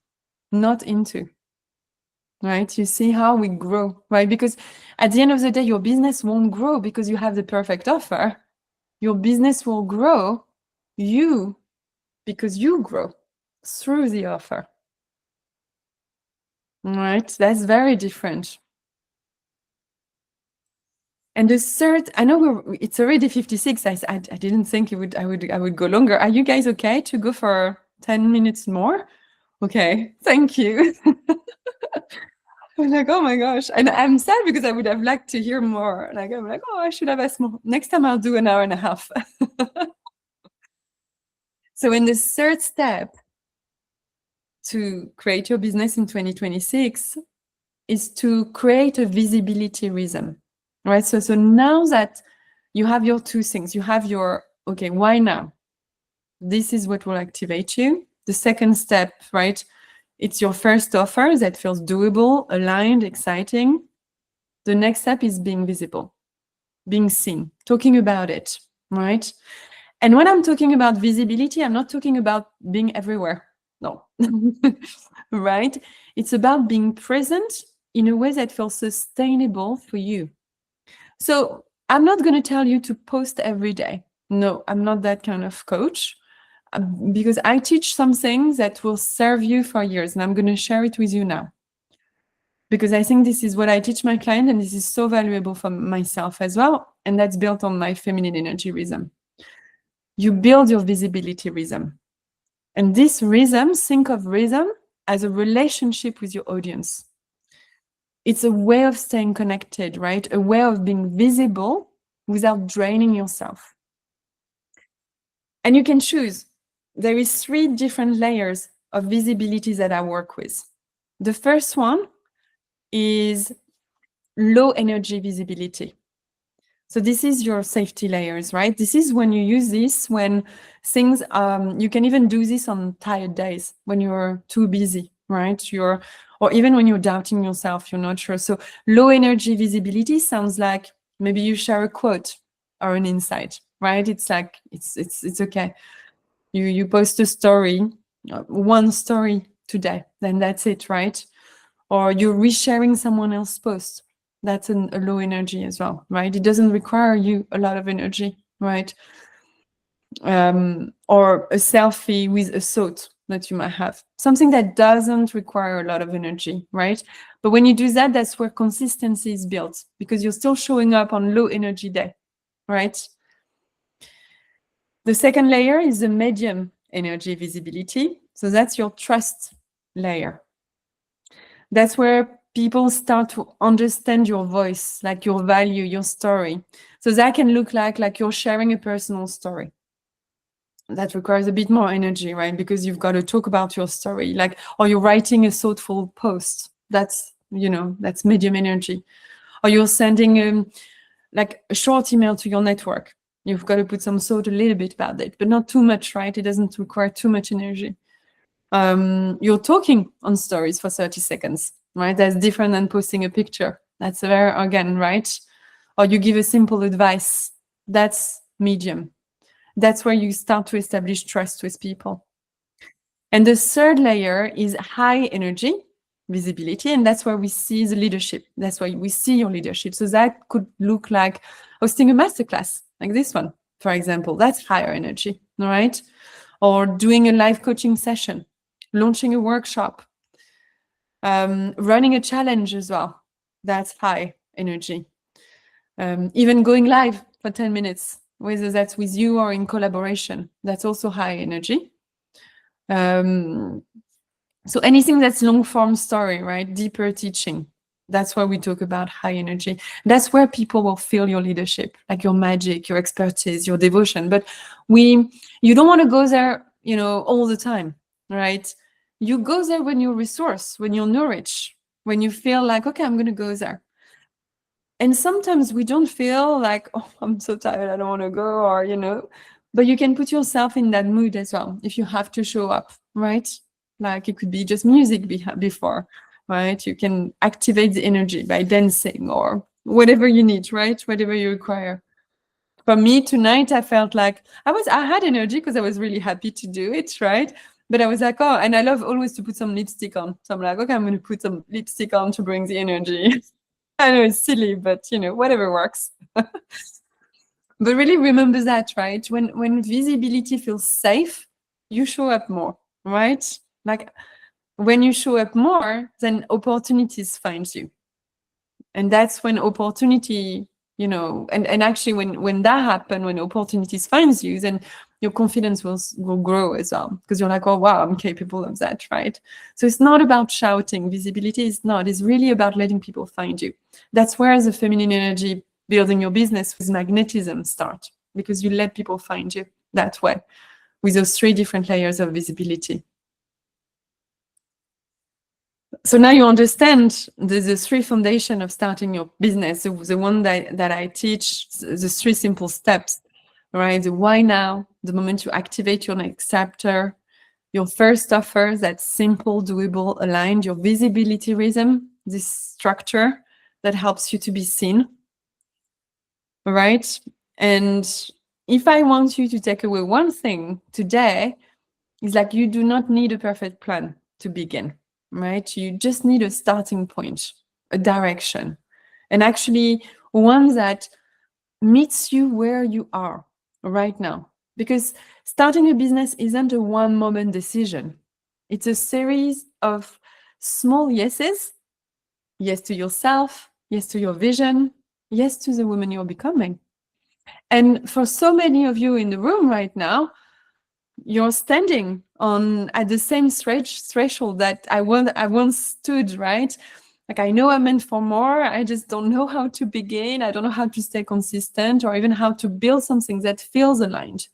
not into. Right? You see how we grow, right? Because at the end of the day, your business won't grow because you have the perfect offer. Your business will grow because you grow through the offer. Right? That's very different. And the third, I know it's already 56. I didn't think I would go longer. Are you guys okay to go for 10 minutes more? Okay, thank you. I'm like, oh my gosh. And I'm sad because I would have liked to hear more. Like, I'm like, oh, I should have asked more. Next time I'll do an hour and a half. So in the third step to create your business in 2026 is to create a visibility rhythm, right? So now that you have your two things, you have your, okay, why now? This is what will activate you. The second step, right? It's your first offer that feels doable, aligned, exciting. The next step is being visible, being seen, talking about it, right? And when I'm talking about visibility, I'm not talking about being everywhere. No, right? It's about being present in a way that feels sustainable for you. So I'm not going to tell you to post every day. No, I'm not that kind of coach. Because I teach some things that will serve you for years, and I'm going to share it with you now. Because I think this is what I teach my client, and this is so valuable for myself as well, and that's built on my feminine energy rhythm. You build your visibility rhythm. And this rhythm, think of rhythm as a relationship with your audience. It's a way of staying connected, right? A way of being visible without draining yourself. And you can choose. There is 3 different layers of visibility that I work with. The first one is low energy visibility. So this is your safety layers, right? This is when you use this when things, you can even do this on tired days when you're too busy, right? Or even when you're doubting yourself, you're not sure. So low energy visibility sounds like maybe you share a quote or an insight, right? It's like, it's okay. You post a story, one story today, then that's it, right? Or you're resharing someone else's post. That's a low energy as well, right? It doesn't require you a lot of energy, right? Or a selfie with a thought. that you might have. Something that doesn't require a lot of energy, right? But when you do that, that's where consistency is built, because you're still showing up on low energy day, right? The second layer is the medium energy visibility. So that's your trust layer. That's where people start to understand your voice, like your value, your story. So that can look like you're sharing a personal story. That requires a bit more energy, right? Because you've got to talk about your story, like, or you're writing a thoughtful post. That's, that's medium energy. Or you're sending like a short email to your network. You've got to put some thought a little bit about it, but not too much, right? It doesn't require too much energy. You're talking on stories for 30 seconds, right? That's different than posting a picture. That's very, again, right? Or you give a simple advice. That's medium. That's where you start to establish trust with people. And the third layer is high energy visibility, and that's where we see the leadership. That's why we see your leadership. So that could look like hosting a masterclass, like this one, for example. That's higher energy, all right? Or doing a live coaching session, launching a workshop, running a challenge as well. That's high energy. Even going live for 10 minutes, whether that's with you or in collaboration, that's also high energy. So anything that's long form story, right? Deeper teaching. That's where we talk about high energy. That's where people will feel your leadership, like your magic, your expertise, your devotion. But you don't want to go there, all the time, right? You go there when you're resourced, when you're nourished, when you feel like, okay, I'm going to go there. And sometimes we don't feel like, oh, I'm so tired, I don't want to go, or, but you can put yourself in that mood as well if you have to show up, right? Like it could be just music before, right? You can activate the energy by dancing or whatever you need, right? Whatever you require. For me tonight, I felt like I had energy because I was really happy to do it, right? But I was like, oh, and I love always to put some lipstick on. So I'm like, okay, I'm going to put some lipstick on to bring the energy. I know it's silly, but whatever works. But really remember that, right? When visibility feels safe, you show up more, right? Like when you show up more, then opportunities find you. And that's when opportunity, and actually when that happens, when opportunities finds you, then your confidence will grow as well, because you're like, oh, wow, I'm capable of that, right? So it's not about shouting. Visibility is not. It's really about letting people find you. That's where the feminine energy building your business with magnetism start, because you let people find you that way with those 3 different layers of visibility. So now you understand the 3 foundations of starting your business, the one that I teach, the 3 simple steps, right? The why now, the moment you activate your next chapter, your first offer that's simple, doable, aligned, your visibility rhythm, this structure that helps you to be seen, right? And if I want you to take away one thing today, it's like you do not need a perfect plan to begin, right? You just need a starting point, a direction, and actually one that meets you where you are right now. Because starting a business isn't a one moment decision. It's a series of small yeses. Yes to yourself, yes to your vision, yes to the woman you're becoming. And for so many of you in the room right now, you're standing at the same threshold that I once stood, right? Like, I know I'm meant for more. I just don't know how to begin. I don't know how to stay consistent, or even how to build something that feels aligned.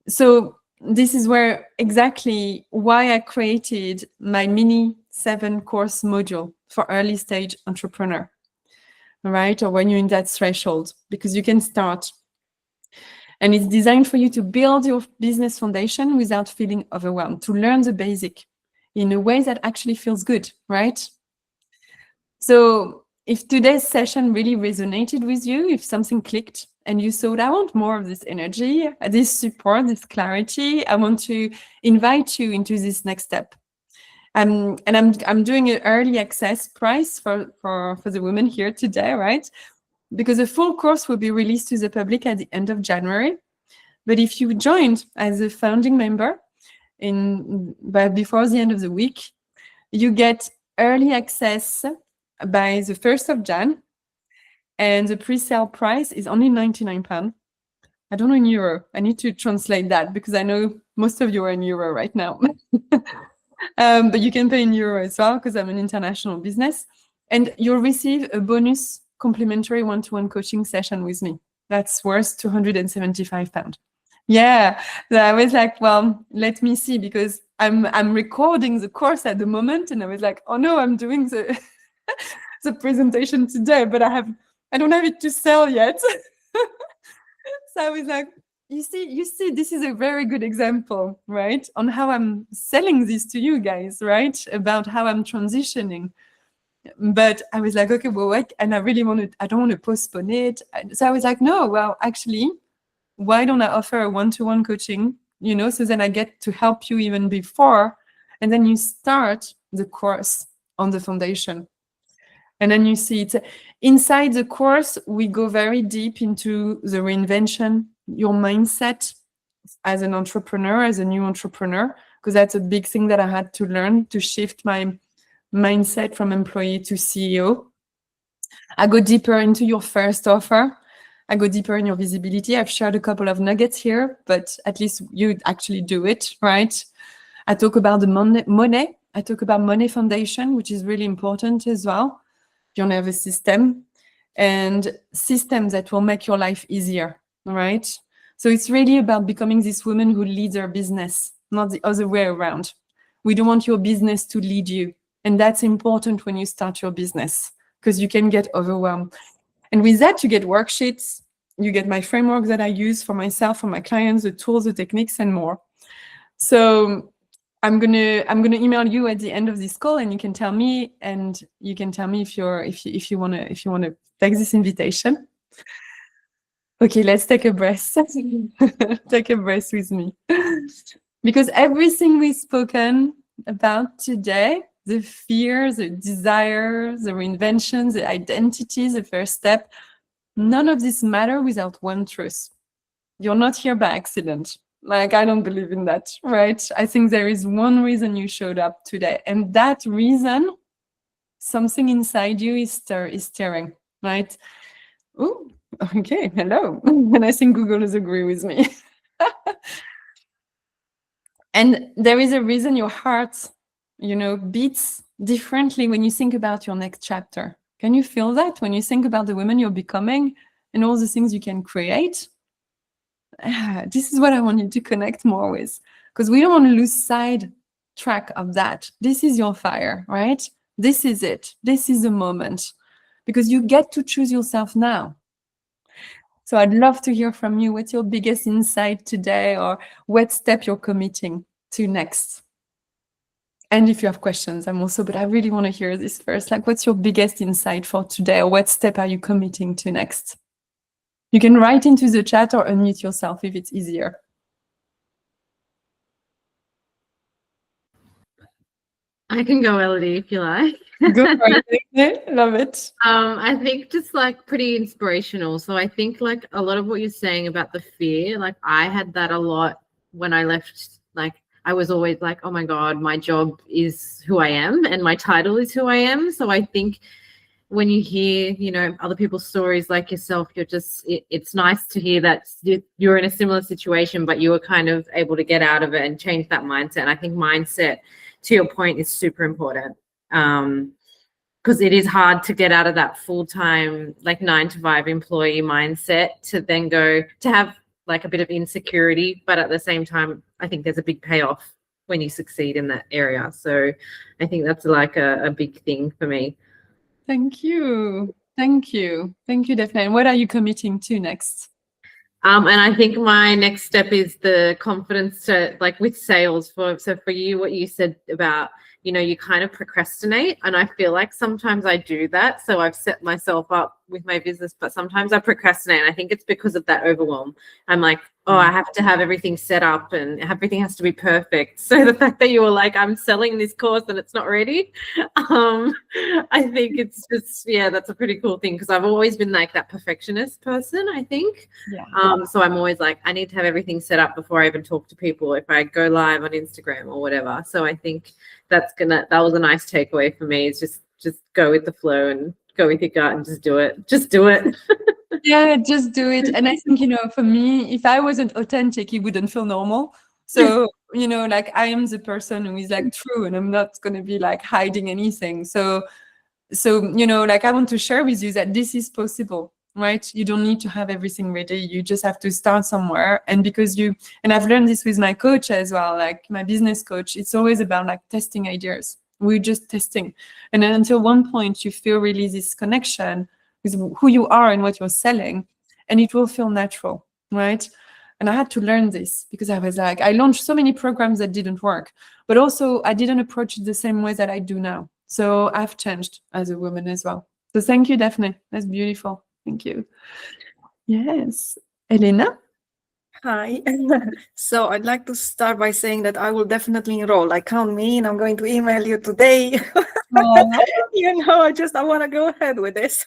So this is where exactly why I created my mini 7-course module for early stage entrepreneur, right? Or when you're in that threshold, because you can start. And it's designed for you to build your business foundation without feeling overwhelmed, to learn the basic in a way that actually feels good, right? So if today's session really resonated with you, if something clicked and you thought, I want more of this energy, this support, this clarity, I want to invite you into this next step. And I'm doing an early access price for the women here today, right? Because the full course will be released to the public at the end of January. But if you joined as a founding member, but before the end of the week, you get early access by the 1st of Jan, and the pre-sale price is only £99. I don't know in euro. I need to translate that because I know most of you are in euro right now. But you can pay in euro as well because I'm an international business. And you'll receive a bonus complimentary one-to-one coaching session with me. That's worth £275. Yeah, so I was like, well, let me see, because I'm recording the course at the moment, and I was like, oh no, I'm doing the the presentation today, but I don't have it to sell yet. So I was like, you see, this is a very good example, right, on how I'm selling this to you guys, right, about how I'm transitioning. But I was like, okay, well, what? And I don't want to postpone it. So I was like, no, well, actually, why don't I offer a one-to-one coaching, so then I get to help you even before, and then you start the course on the foundation. And then you see it inside the course, we go very deep into the reinvention, your mindset as an entrepreneur, as a new entrepreneur, because that's a big thing that I had to learn, to shift my mindset from employee to CEO. I go deeper into your first offer. I go deeper in your visibility. I've shared a couple of nuggets here, but at least you actually do it, right? I talk about the money. I talk about money foundation, which is really important as well. You want to have a system, and systems that will make your life easier, right? So it's really about becoming this woman who leads her business, not the other way around. We don't want your business to lead you. And that's important when you start your business, because you can get overwhelmed. And with that, you get worksheets, you get my framework that I use for myself, for my clients, the tools, the techniques, and more. So I'm gonna email you at the end of this call, and you can tell me, if you wanna take this invitation. Okay, let's take a breath. Take a breath with me, because everything we've spoken about today, the fear, the desire, the reinvention, the identity, the first step, none of this matter without one truth. You're not here by accident. Like, I don't believe in that, right? I think there is one reason you showed up today. And that reason, something inside you is stirring, right? Oh, okay, hello. And I think Google is agree with me. And there is a reason your heart, beats differently when you think about your next chapter. Can you feel that when you think about the woman you're becoming and all the things you can create? This is what I want you to connect more with, because we don't want to lose track of that. This is your fire, right? This is it. This is the moment, because you get to choose yourself now. So I'd love to hear from you. What's your biggest insight today, or what step you're committing to next? And if you have questions, but I really want to hear this first. Like, what's your biggest insight for today, or what step are you committing to next? You can write into the chat or unmute yourself if it's easier. I can go, Elodie, if you like. Go for it. Love it. I think just like pretty inspirational. So I think like a lot of what you're saying about the fear, like I had that a lot when I left. Like I was always like, oh my God, my job is who I am and my title is who I am. So I think when you hear, other people's stories like yourself, it's nice to hear that you're in a similar situation, but you were kind of able to get out of it and change that mindset. And I think mindset, to your point, is super important, because it is hard to get out of that full-time, like 9-to-5 employee mindset to then go to have like a bit of insecurity. But at the same time, I think there's a big payoff when you succeed in that area. So I think that's like a big thing for me. Thank you. Thank you. Thank you, Daphne. And what are you committing to next? And I think my next step is the confidence to, like, with sales. So for you, what you said about, you kind of procrastinate. And I feel like sometimes I do that. So I've set myself up with my business, but sometimes I procrastinate. And I think it's because of that overwhelm. I'm like, oh, I have to have everything set up and everything has to be perfect. So the fact that you were like, I'm selling this course and it's not ready, I think it's just, yeah, that's a pretty cool thing, because I've always been like that perfectionist person, I think. So I'm always like, I need to have everything set up before I even talk to people if I go live on Instagram or whatever. So I think that was a nice takeaway for me, is just go with the flow and go with your gut and just do it. Just do it. Yeah, just do it. And I think, for me, if I wasn't authentic, it wouldn't feel normal. So, like, I am the person who is like true, and I'm not going to be like hiding anything. So, like, I want to share with you that this is possible, right? You don't need to have everything ready. You just have to start somewhere. And and I've learned this with my coach as well, like my business coach, it's always about like testing ideas. We're just testing. And then until one point you feel really this connection with who you are and what you're selling, and it will feel natural, right? And I had to learn this, because I was like, I launched so many programs that didn't work, but also I didn't approach it the same way that I do now. So I've changed as a woman as well. So thank you, Daphne. That's beautiful. Thank you. Yes. Elena? Hi. So I'd like to start by saying that I will definitely enroll. Like, count me in. I'm going to email you today. I want to go ahead with this.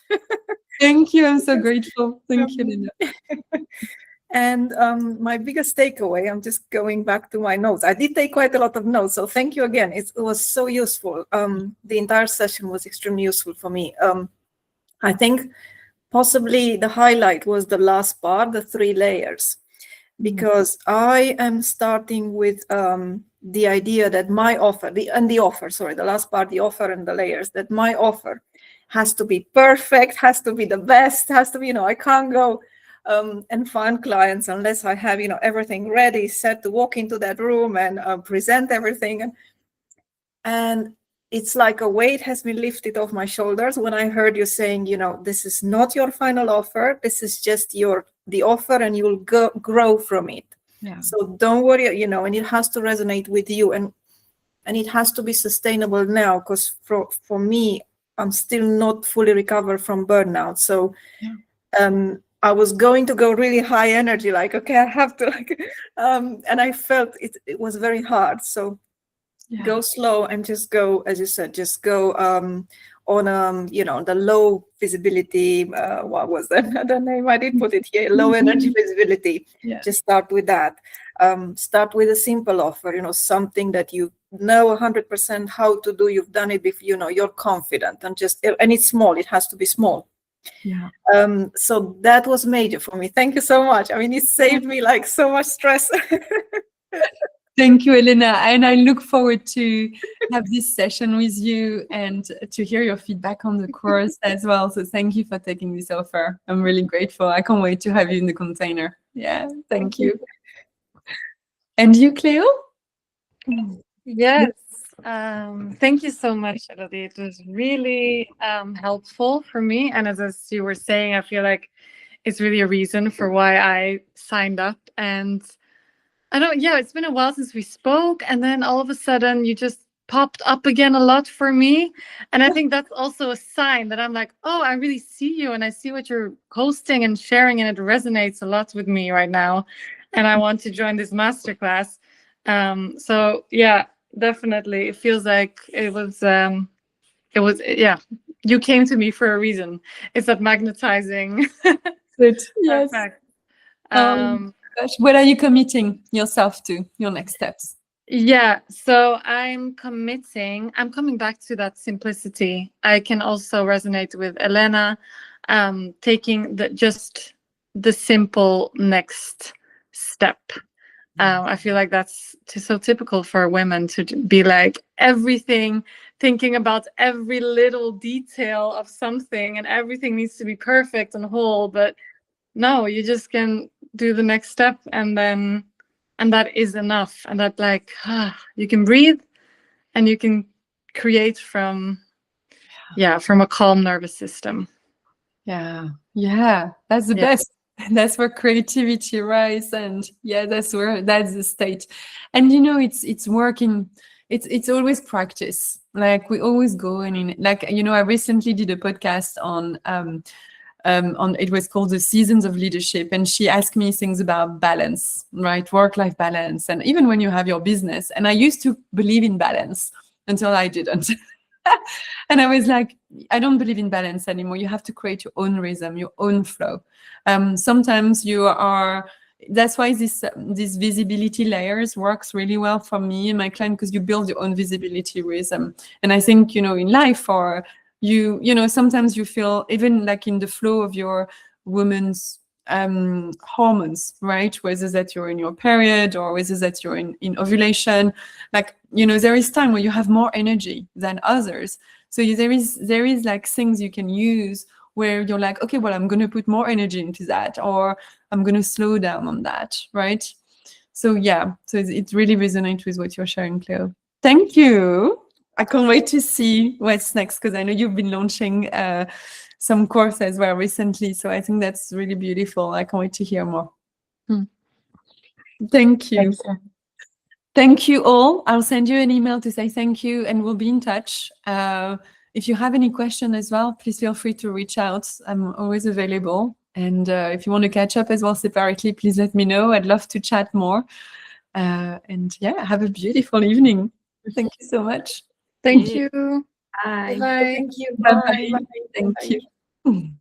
Thank you. I'm so grateful. Thank you, Elena. And my biggest takeaway, I'm just going back to my notes. I did take quite a lot of notes, so thank you again. It was so useful. The entire session was extremely useful for me. I think possibly the highlight was the last part, the 3 layers, because I am starting with the idea that my offer, the last part, the offer and the layers, that my offer has to be perfect, has to be the best, has to be, I can't go and find clients unless I have, everything ready, set to walk into that room and present everything. And it's like a weight has been lifted off my shoulders when I heard you saying, this is not your final offer. This is just the offer, and you will grow from it. Yeah. So don't worry, and it has to resonate with you, and it has to be sustainable now, because for me, I'm still not fully recovered from burnout. So I was going to go really high energy, like, okay, I have to, and I felt it was very hard. So go slow and just go, as you said, just go on, the low visibility, what was the name? I did put it here, low energy visibility. Yeah. Just start with that. Start with a simple offer, something that you know 100% how to do. You've done it before, you're confident, and it's small. It has to be small. Yeah. So that was major for me. Thank you so much. I mean, it saved me like so much stress. Thank you, Elena. And I look forward to have this session with you and to hear your feedback on the course as well. So thank you for taking this offer. I'm really grateful. I can't wait to have you in the container. Yeah, thank you. And you, Cleo? Yes. Thank you so much, Elodie. It was really helpful for me. And as you were saying, I feel like it's really a reason for why I signed up. And it's been a while since we spoke. And then all of a sudden you just popped up again a lot for me. And I think that's also a sign that I'm like, oh, I really see you and I see what you're posting and sharing. And it resonates a lot with me right now. And I want to join this masterclass. So yeah, definitely. It feels like it was, you came to me for a reason. It's that magnetizing. Good. Yes. Perfect. Gosh, what are you committing yourself to, your next steps? Yeah, so I'm coming back to that simplicity. I can also resonate with Elena, taking the simple next step. I feel like that's so typical for women to be like thinking about every little detail of something, and everything needs to be perfect and whole. But no, you just can do the next step, and that is enough. And that you can breathe, and you can create from a calm nervous system. Yeah, that's the best. That's where creativity rises, and that's the state. And it's working. It's always practice. Like we always go and I recently did a podcast on it was called The Seasons of Leadership, and she asked me things about balance, right? Work-life balance, and even when you have your business. And I used to believe in balance until I didn't. And I was like, I don't believe in balance anymore. You have to create your own rhythm, your own flow. Sometimes you are, that's why this visibility layers works really well for me and my client, because you build your own visibility rhythm. And I think, in life, or sometimes you feel even like in the flow of your woman's hormones, right? Whether that you're in your period or whether that you're in ovulation, like, there is time where you have more energy than others. So there is like things you can use where you're like, okay, well, I'm going to put more energy into that, or I'm going to slow down on that, right? So yeah, so it really resonates with what you're sharing, Cleo. Thank you. I can't wait to see what's next, because I know you've been launching some courses as well recently. So I think that's really beautiful. I can't wait to hear more. Thank you. Thanks. Thank you all. I'll send you an email to say thank you, and we'll be in touch. If you have any question as well, please feel free to reach out. I'm always available. And if you want to catch up as well separately, please let me know. I'd love to chat more. And yeah, have a beautiful evening. Thank you so much. Thank you. Bye. Bye. Thank you. Bye-bye. Thank you.